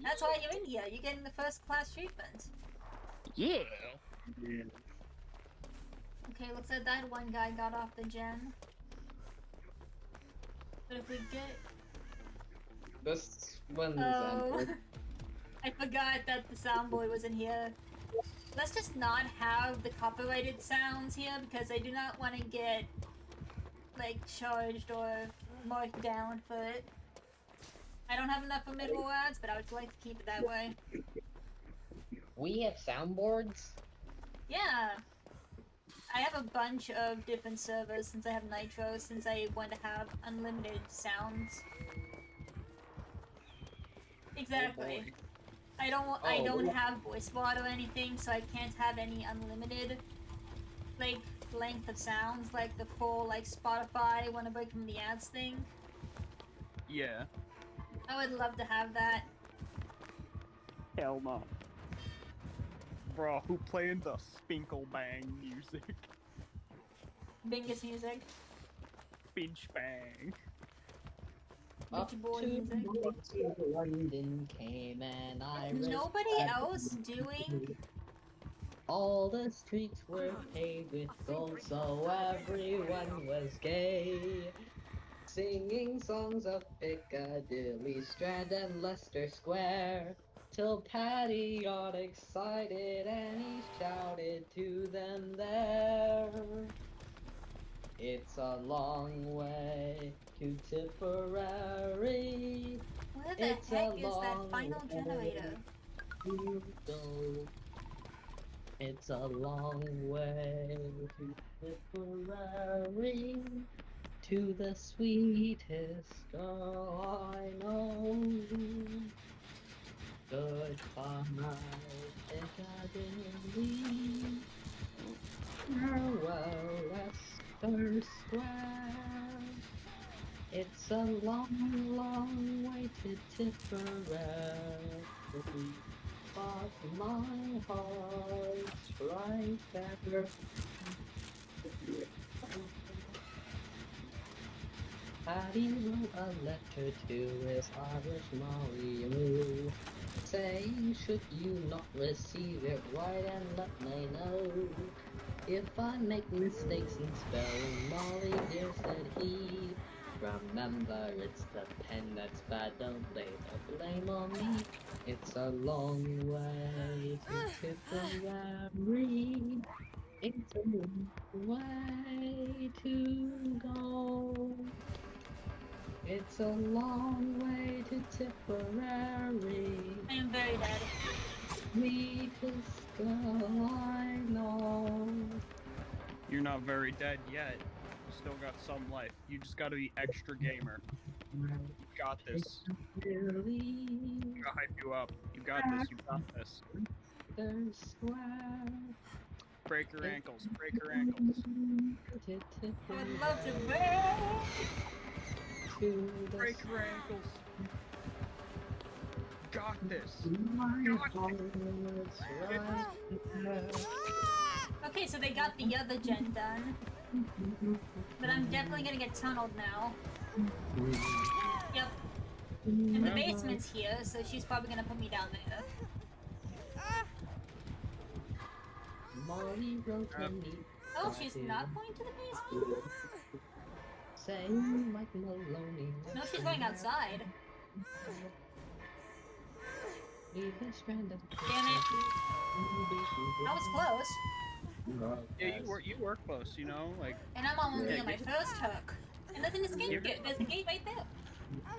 That's why you're in here. You're getting the first class treatment. Yeah. Okay, looks like that one guy got off the gen. But if we get... This one's Oh, ended. I forgot that the soundboard was in here. Let's just not have the copyrighted sounds here because I do not want to get like charged or marked down for it. I don't have enough for mid-roll ads, but I would like to keep it that way. We have soundboards? Yeah. I have a bunch of different servers since I have Nitro, since I want to have unlimited sounds. Exactly. I don't have voice bot or anything, so I can't have any unlimited like length of sounds like the full like Spotify wanna break from the ads thing. Yeah. I would love to have that. Hell no. Bro, who playing the Spinkle Bang music? Bingus music. Binge Bang. Up Bitchy boy to music. London came and I Nobody respect- else doing All the streets were paved with gold, so everyone was gay. Singing songs of Piccadilly Strand and Leicester Square, till Paddy got excited and he shouted to them there. It's a long way to Tipperary. where the It's a heck is that long final way. generator? You go. It's a long way to Tipperary, to the sweetest girl I know. Goodbye, Piccadilly. Farewell, Leicester Square. It's a long, long way to Tipperary. But my heart's right there. Paddy wrote a letter to his Irish Molly, saying, should you not receive it, write and let me know. If I make mistakes in spelling, Molly dear, said he. Remember, it's the pen that's bad, don't lay the blame on me. It's a long way to Tipperary. It's a long way to go. It's a long way to Tipperary. I am very dead. Sweetest girl I know. You're not very dead yet. You still got some life. You just gotta be extra gamer. You got this. Really, I'm gonna hype you up. You got this. You got this. there's square. Break your ankles. Break your ankles. I would love to break. Break your ankles. Got this. My heart right. Okay, so they got the other gen done. But I'm definitely gonna get tunneled now. Yep. And the basement's here, so she's probably gonna put me down there. Molly wrote to me. Oh, she's not going to the basement? Saying Mike Maloney. No, she's going outside. Damn it. That was close. Yeah, you were close, you know, like. And I'm only on my first hook. And there's an escape gate. There's a gate right there.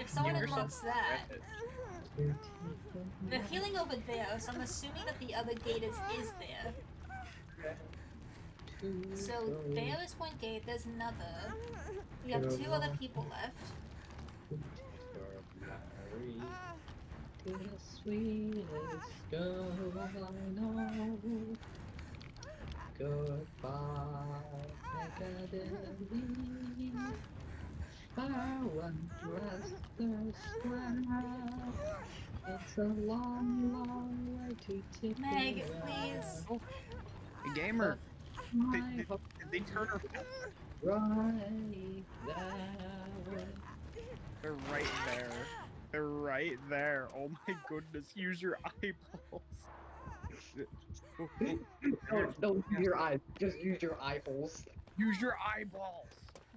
If someone unlocks that. They're healing over there, so I'm assuming that the other gate is there. So there is one gate, there's another. We have 2 other people left. To the sweetest girl I know. Goodbye, Piccadilly. Farewell, Leicester Square. It's a long, long way to take. Meg, please. The gamer. Did they turn her? Right there. They're right there. They're right there. Oh my goodness! Use your eyeballs. Don't use your eyes. Just use your eyeballs. Use your eyeballs.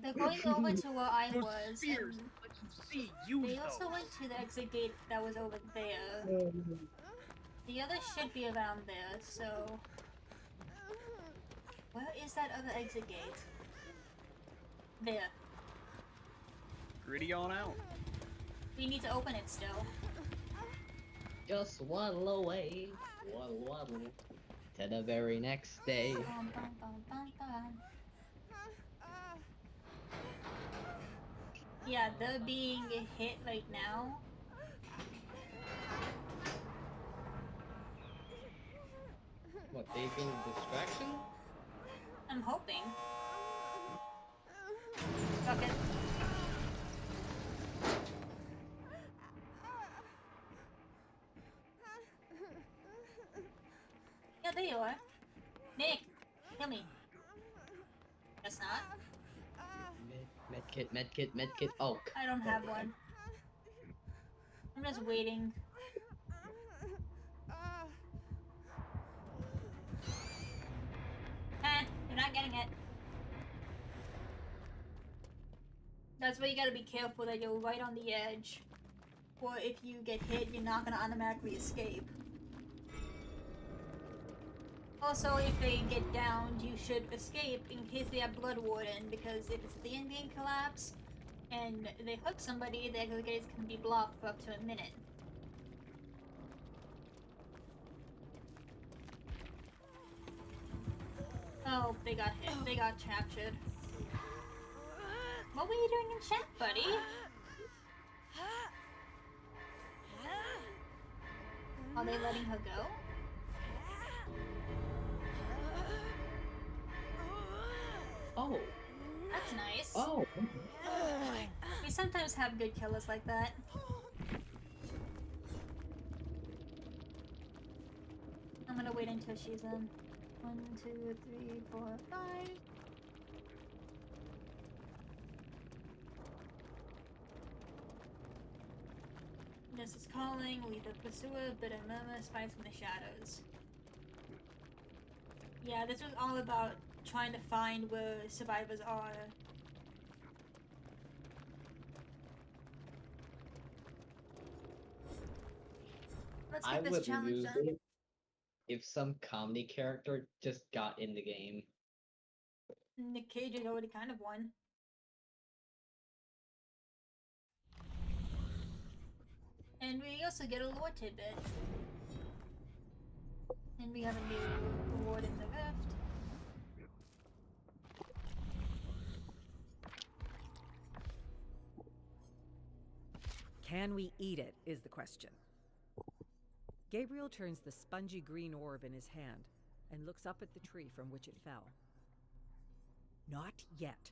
They're going over to where I Those was. spheres. And Let you see. Use they also those. went to the exit gate that was over there. The other should be around there, so... Where is that other exit gate? There. Gritty on out. We need to open it still. Just waddle away, waddle waddle, to the very next day. Bum, bum, bum, bum, bum. Yeah, they're being hit right now. What, they being a distraction? I'm hoping. Fuck it. Yeah, there you are. Nick, kill me. Guess not. Medkit, medkit, medkit. Oh, I don't have one. I'm just waiting. You're not getting it. That's why you gotta be careful that you're right on the edge. Or if you get hit, you're not gonna automatically escape. Also, if they get downed, you should escape in case they have Blood Warden, because if it's the in-game collapse and they hook somebody, the exit gates can be blocked for up to a minute. Oh, they got hit. They got captured. What were you doing in chat, buddy? Are they letting her go? oh, That's nice. oh. We sometimes have good killers like that. I'm gonna wait until she's in. 1, 2, 3, 4, 5. This is calling, lead the pursuer, bitter murmur, spies from the shadows. Yeah, this was all about trying to find where survivors are. Let's I get this would challenge lose done. it if some comedy character just got in the game. Nick Cage is already kind of one. And we also get a lore tidbit. And we have a new award in the rift. Can we eat it, is the question. Gabriel turns the spongy green orb in his hand and looks up at the tree from which it fell. Not yet.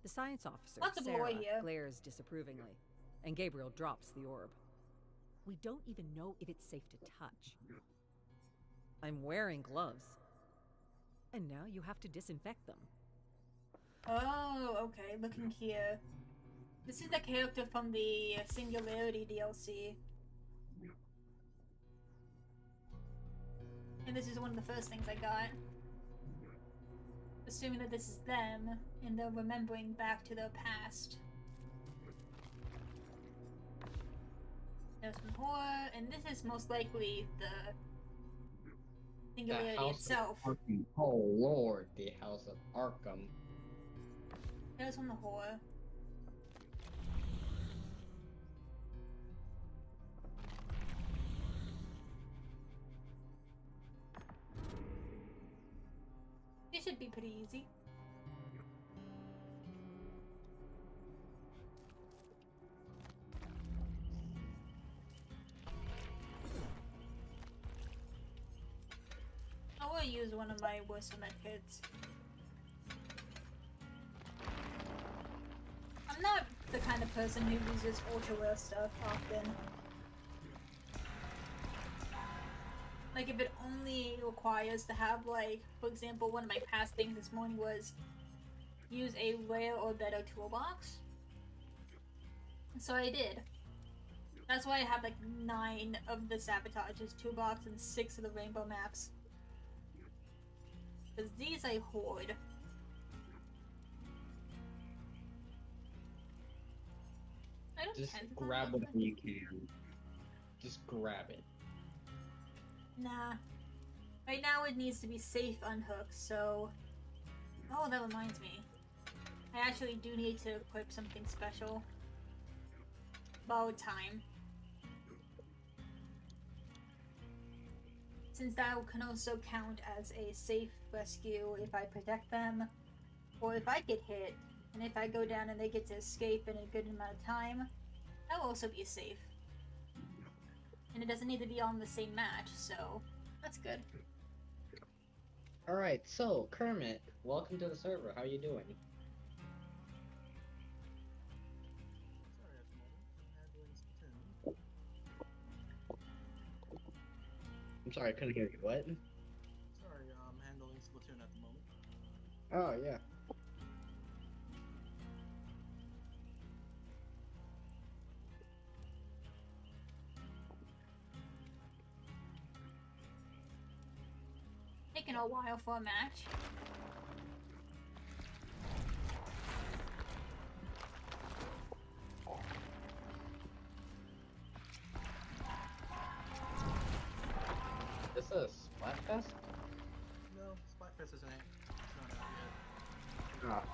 The science officer, Lots of lore Sarah, here. glares disapprovingly, and Gabriel drops the orb. We don't even know if it's safe to touch. I'm wearing gloves. And now you have to disinfect them. Oh, okay. Looking here. This is the character from the Singularity DLC. And this is one of the first things I got. Assuming that this is them, and they're remembering back to their past. There's some horror, and this is most likely the Singularity House itself. of Arkham. Oh lord, the House of Arkham. There's one the horror. This should be pretty easy. I will use one of my worst med kits. I'm not the kind of person who uses ultra rare stuff often. Like, if it only requires to have, like, for example, one of my past things this morning was use a rare or better toolbox. So I did. That's why I have, like, 9 of the Sabotage's toolbox and 6 of the rainbow maps. Because these I hoard. I don't Just tend to grab find whatever you can. Just grab it. Nah. Right now it needs to be safe unhooked, so... Oh, that reminds me. I actually do need to equip something special. Borrowed time. Since that can also count as a safe rescue if I protect them, or if I get hit, and if I go down and they get to escape in a good amount of time, that will also be safe. And it doesn't need to be on the same match, so that's good. Alright, so, Kermit, welcome to the server. How you doing? Sorry, at the moment. I'm handling Splatoon. I'm sorry, I couldn't hear you. What? Sorry, I'm handling Splatoon at the moment. Oh, yeah. Taking a while for a match. This is Splatfest? No, Splatfest isn't it. It's not out yet. Ah.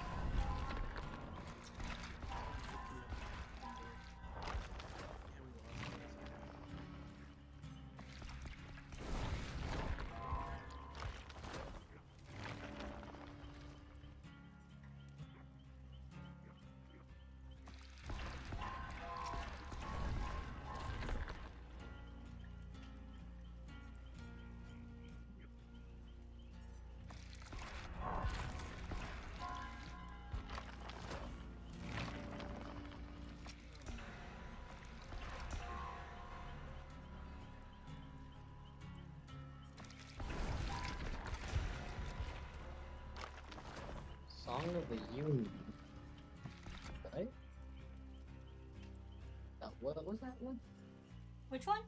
Yeah, we lost it. Song of the Union. Right? What was that one? Which one?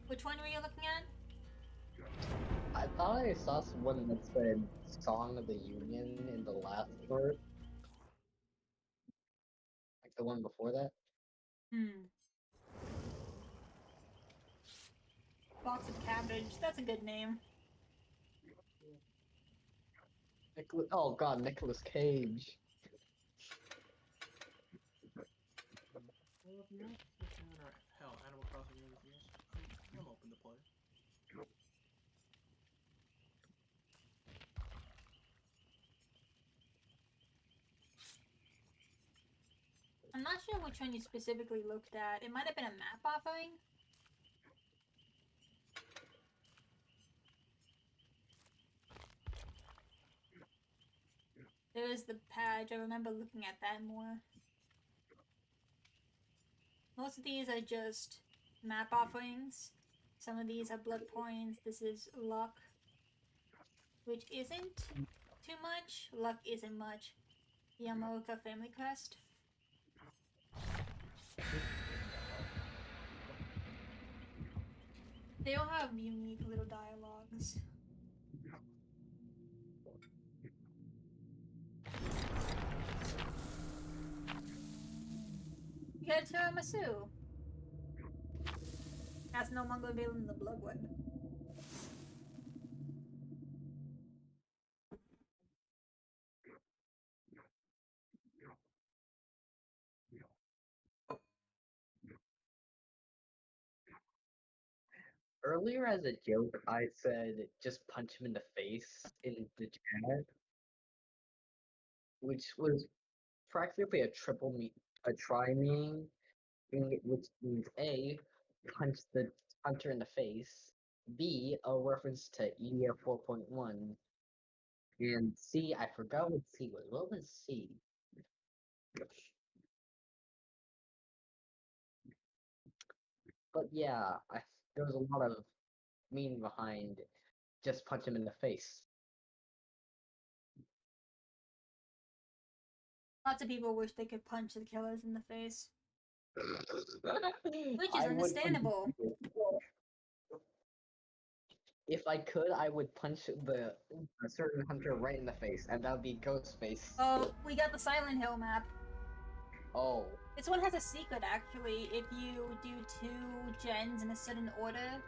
Which one were you looking at? I thought I saw one that said Song of the Union in the last part. Like the one before that. Box of cabbage. That's a good name. Oh god, Nicolas Cage. Well, if you have Splatoon or hell, Animal Crossing or anything else, I'm open to play. I'm not sure which one you specifically looked at. It might have been a map offering. There is the patch. I remember looking at that more. Most of these are just map offerings. Some of these are blood points. This is luck, which isn't too much. Luck isn't much. Yamaoka Family Crest. They all have unique little dialogues. You got Tiramisu. That's no longer available in the blood one. Earlier, as a joke, I said just punch him in the face in the chat, which was practically a try meaning, which means A, punch the hunter in the face, B, a reference to EDF 4.1, and C, I forgot what C was. What was C? But yeah, there was a lot of meaning behind just punch him in the face. Lots of people wish they could punch the killers in the face, which is I would understandable. If I could, I would punch a certain hunter right in the face, and that would be Ghostface. Oh, we got the Silent Hill map. Oh, This one has a secret, actually. If you do 2 gens in a certain order,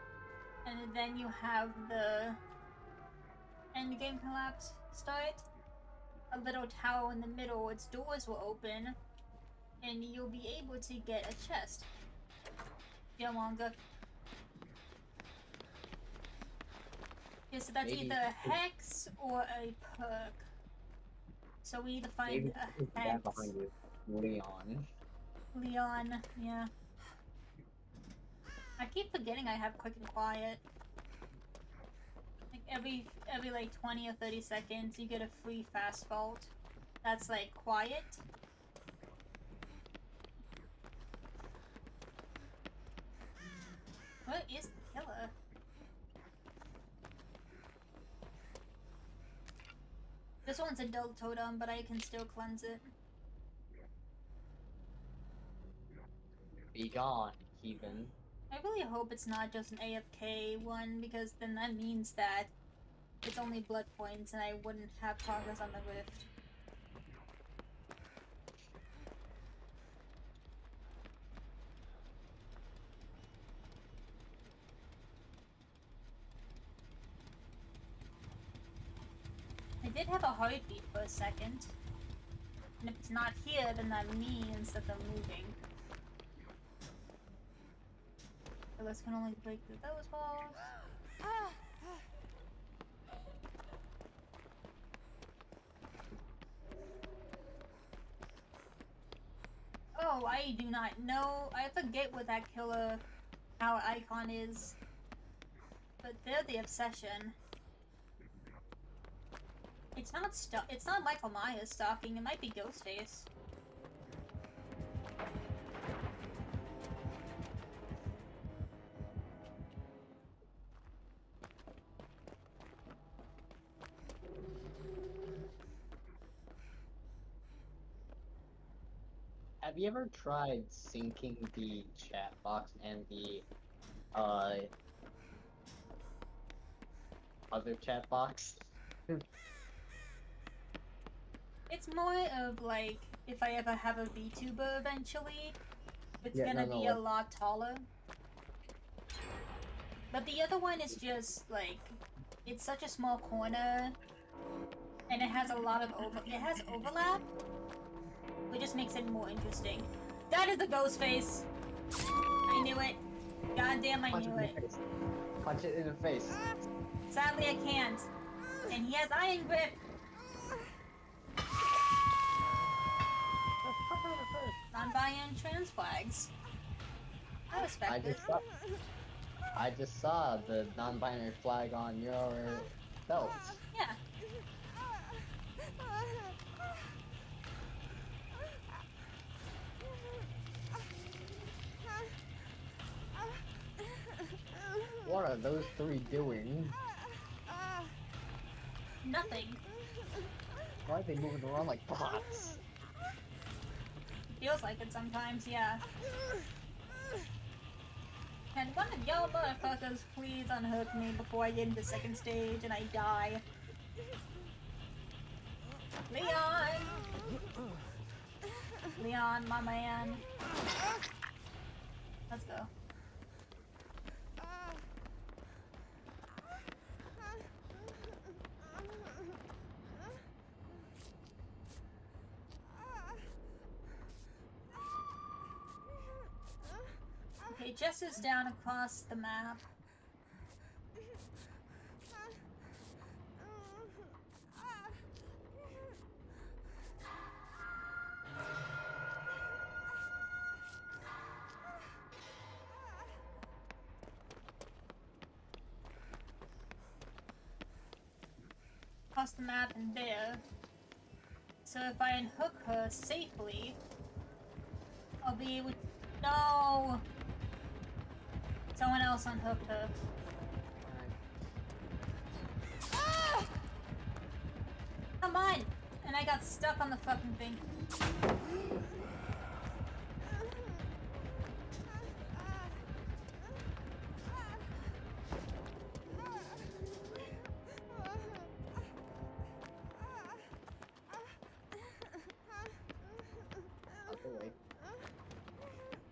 and then you have the endgame collapse start, a little tower in the middle, its doors will open, and you'll be able to get a chest. Yeah, manga. Yeah, so that's Maybe either a hex or a perk. So we need to find maybe a it's hex. that behind you, Leon. Leon, yeah. I keep forgetting I have quick and quiet. Like every like 20 or 30 seconds you get a free fast vault. That's like quiet. What is the killer? This one's adult totem, but I can still cleanse it. Be gone, heathen. I really hope it's not just an AFK one, because then that means that it's only blood points and I wouldn't have progress on the rift. I did have a heartbeat for a second. And if it's not here, then that means that they're moving. So this can only break through those walls. Oh, I do not know. I forget what that killer power icon is. But they're the obsession. It's not Michael Myers stalking, it might be Ghostface. Have you ever tried syncing the chat box and the other chat box? It's more of like, if I ever have a VTuber eventually, it's Yeah, gonna no, be no, a lot taller. But the other one is just like, it's such a small corner, and it has a lot of overlap, which just makes it more interesting. That is the ghost face! I knew it. Goddamn, I Punch knew it in it. the face. Punch it in the face. Sadly, I can't. And he has iron grip! Non-binary trans flags. I respect it. I just saw the non-binary flag on your belt. Yeah. What are those three doing? Nothing. Why are they moving around like bots? Feels like it sometimes, yeah. Can one of y'all motherfuckers please unhook me before I get into the second stage and I die? Leon! Leon, my man. Let's go. Okay, Jess is down across the map. Across the map and there. So if I unhook her safely, I'll be able to... No! Someone else unhooked her. Ah! Come on! And I got stuck on the fucking thing.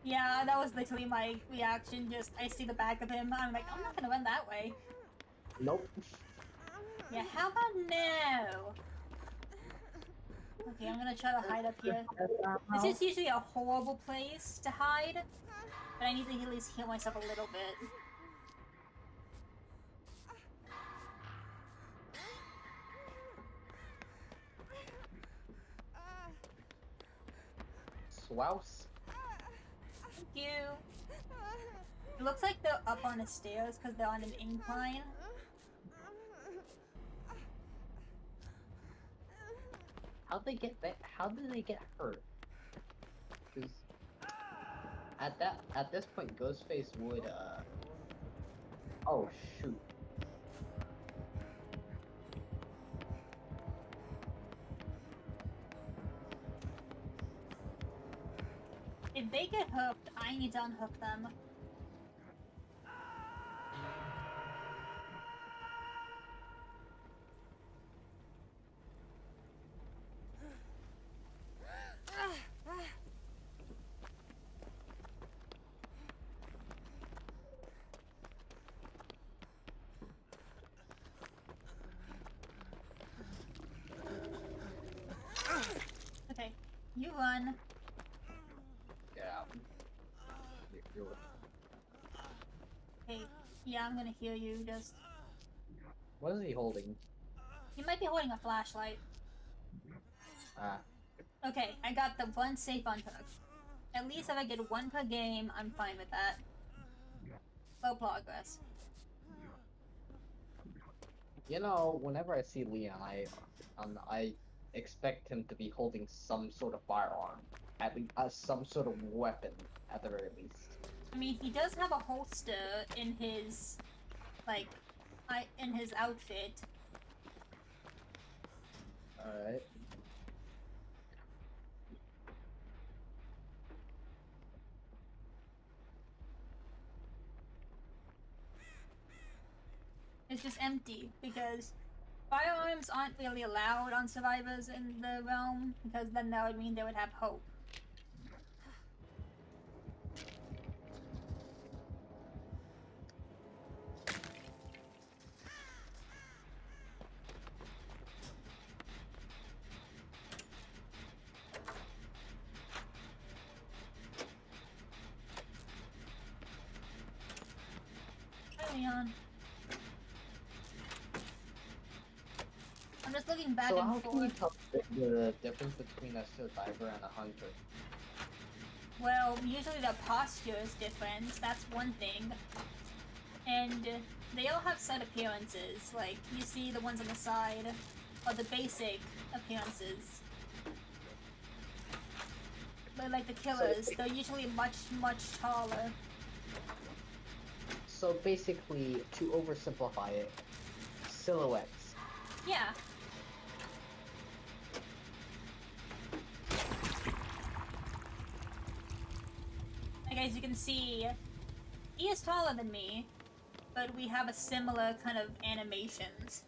Yeah, that was literally my reaction. Just, I see the back of him. I'm like, I'm not gonna run that way. Nope. Yeah, how about no? Okay, I'm gonna try to hide up here. This is usually a horrible place to hide, but I need to at least heal myself a little bit. Swouse. Thank you. It looks like they're up on the stairs because they're on an incline. How'd they get that? How did they get hurt? Because at this point, Ghostface would Oh shoot. If they get hooked, I need to unhook them. Okay, you run. Get out. Okay, yeah, I'm gonna heal you, just... What is he holding? He might be holding a flashlight. Ah. Okay, I got the one safe unhook. At least if I get one per game, I'm fine with that. Low progress. You know, whenever I see Leon, I expect him to be holding some sort of firearm, at least some sort of weapon, at the very least. I mean, he does have a holster in his, like, in his outfit. Alright. It's just empty, because firearms aren't really allowed on survivors in the realm, because then that would mean they would have hope. Hi, Leon. I'm just looking back So and how can you forth. tell the difference between a survivor and a hunter? Well, usually their posture is different, that's one thing. And they all have set appearances, like, you see the ones on the side, are the basic appearances. But like the killers, they're usually much, much taller. So basically, to oversimplify it, silhouettes. Yeah. Like, as you can see, he is taller than me, but we have a similar kind of animations.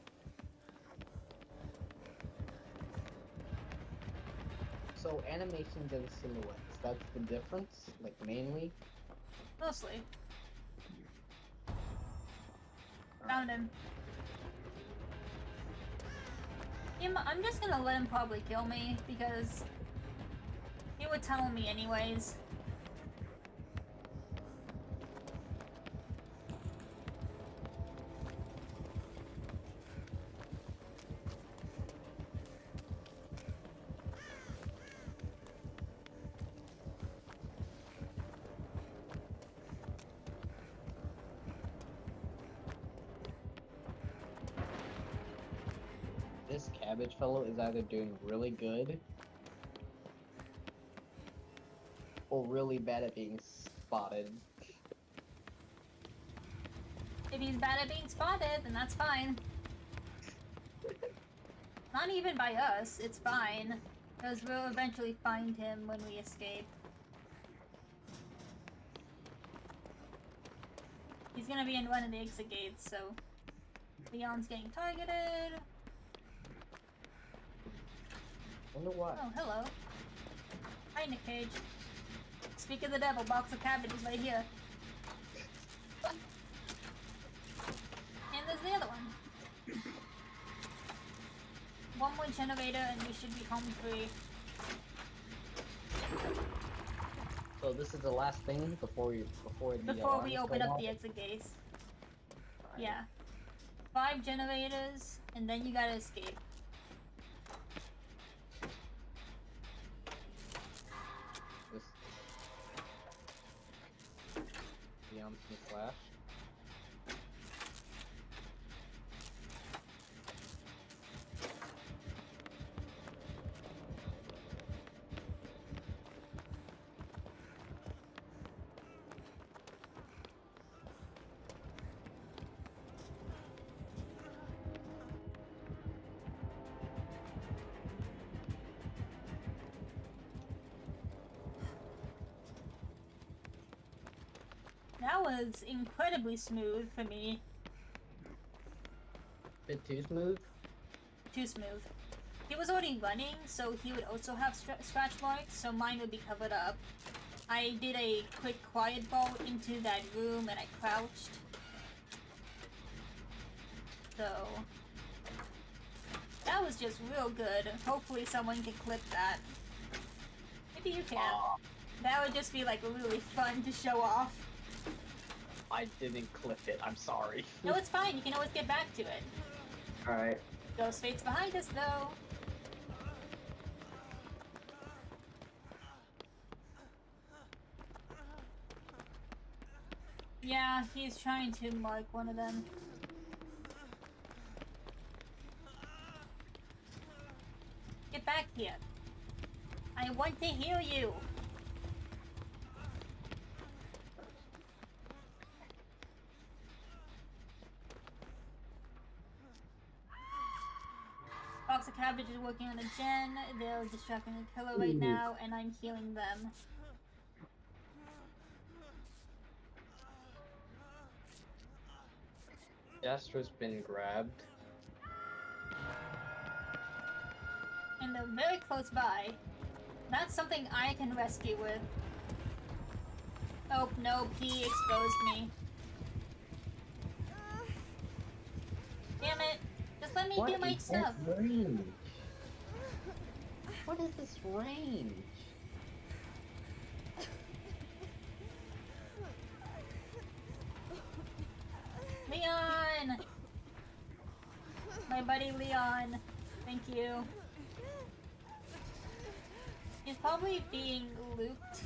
So animations and silhouettes, that's the difference, like mainly. Mostly. Found him. I'm just gonna let him probably kill me, because he would tunnel me anyways. This cabbage fellow is either doing really good or really bad at being spotted. If he's bad at being spotted, then that's fine. Not even by us, it's fine. Because we'll eventually find him when we escape. He's gonna be in one of the exit gates, so... Leon's getting targeted. Wonder why. Oh, hello. Hi, Nick Cage. Speak of the devil, box of cabbage is right here. And there's the other one. One more generator and we should be home free. So this is the last thing before we open up the exit gates. Yeah. 5 generators, and then you gotta escape. This flash. That was incredibly smooth for me. Bit too smooth? Too smooth. He was already running, so he would also have scratch marks, so mine would be covered up. I did a quick quiet vault into that room and I crouched. So... that was just real good. Hopefully someone can clip that. Maybe you can. That would just be like really fun to show off. I didn't clip it, I'm sorry. No, it's fine. You can always get back to it. Alright. Ghost Fate's behind us, though. Yeah, he's trying to mark one of them. Get back here. I want to heal you. Box of Cabbage is working on a gen. They're distracting a killer right now, and I'm healing them. Jastro's been grabbed. And they're very close by. That's something I can rescue with. Oh, no, he exposed me. Damn it! Just let me do my stuff. Range? What is this range? Leon! My buddy Leon. Thank you. He's probably being looped.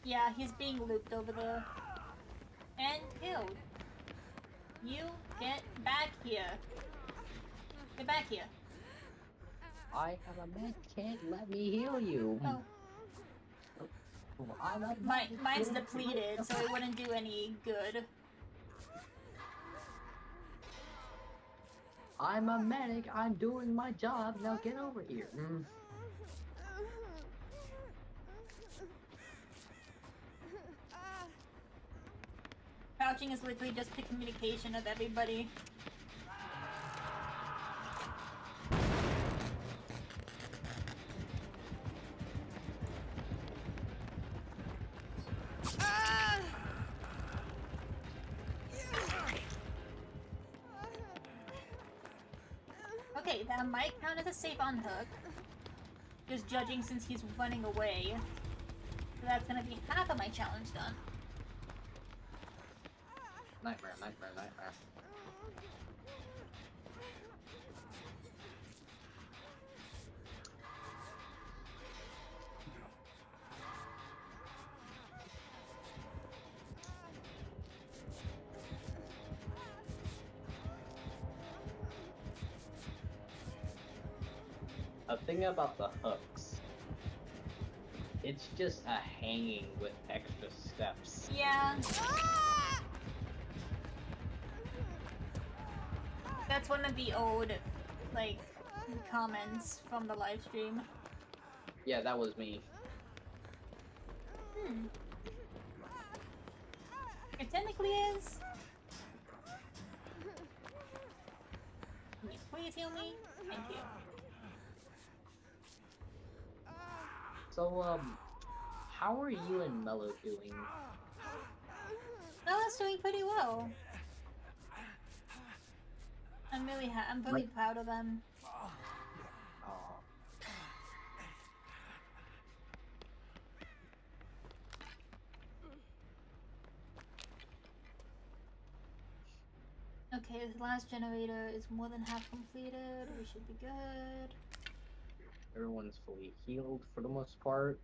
Yeah, he's being looped over there. And killed. You get back here. Get back here. I have a med kit, let me heal you. Oh. Mine's depleted, so it wouldn't do any good. I'm a medic. I'm doing my job. Now get over here. Crouching is literally just the communication of everybody. Okay, that might count as a safe unhook. Just judging since he's running away. So that's gonna be half of my challenge done. Nightmare, nightmare, nightmare. A thing about the hooks, it's just a hanging with extra steps. Yeah. That's one of the old, like, comments from the live stream. Yeah, that was me. It technically is. Can you please heal me? Thank you. So, how are you and Mello doing? Bella's doing pretty well. I'm really proud of them. Oh. Okay, this last generator is more than half completed. We should be good. Everyone's fully healed for the most part.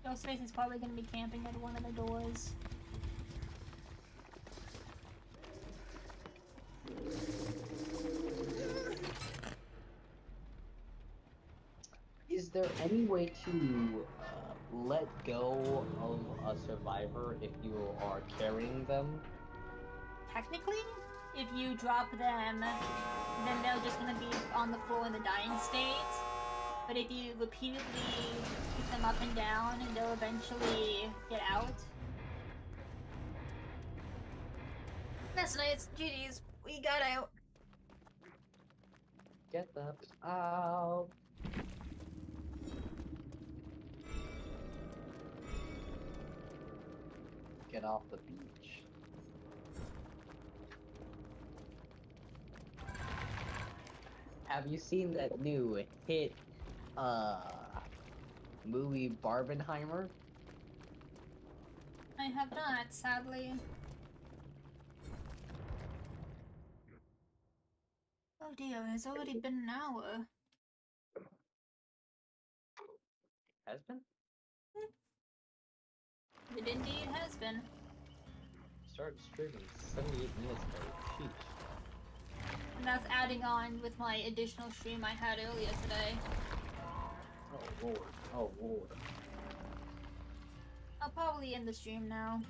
Ghostface is probably going to be camping at one of the doors. Is there any way to let go of a survivor if you are carrying them? Technically, if you drop them, then they're just going to be on the floor in the dying state. But if you repeatedly pick them up and down, they'll eventually get out. That's nice. GG's. We got out. Get the out. Get off the beach. Have you seen that new hit movie Barbenheimer? I have not, sadly. Oh dear, it's already been an hour. Has been? It indeed has been. Started streaming 78 minutes ago. Sheesh. And that's adding on with my additional stream I had earlier today. Oh lord. Oh lord. I'll probably end the stream now.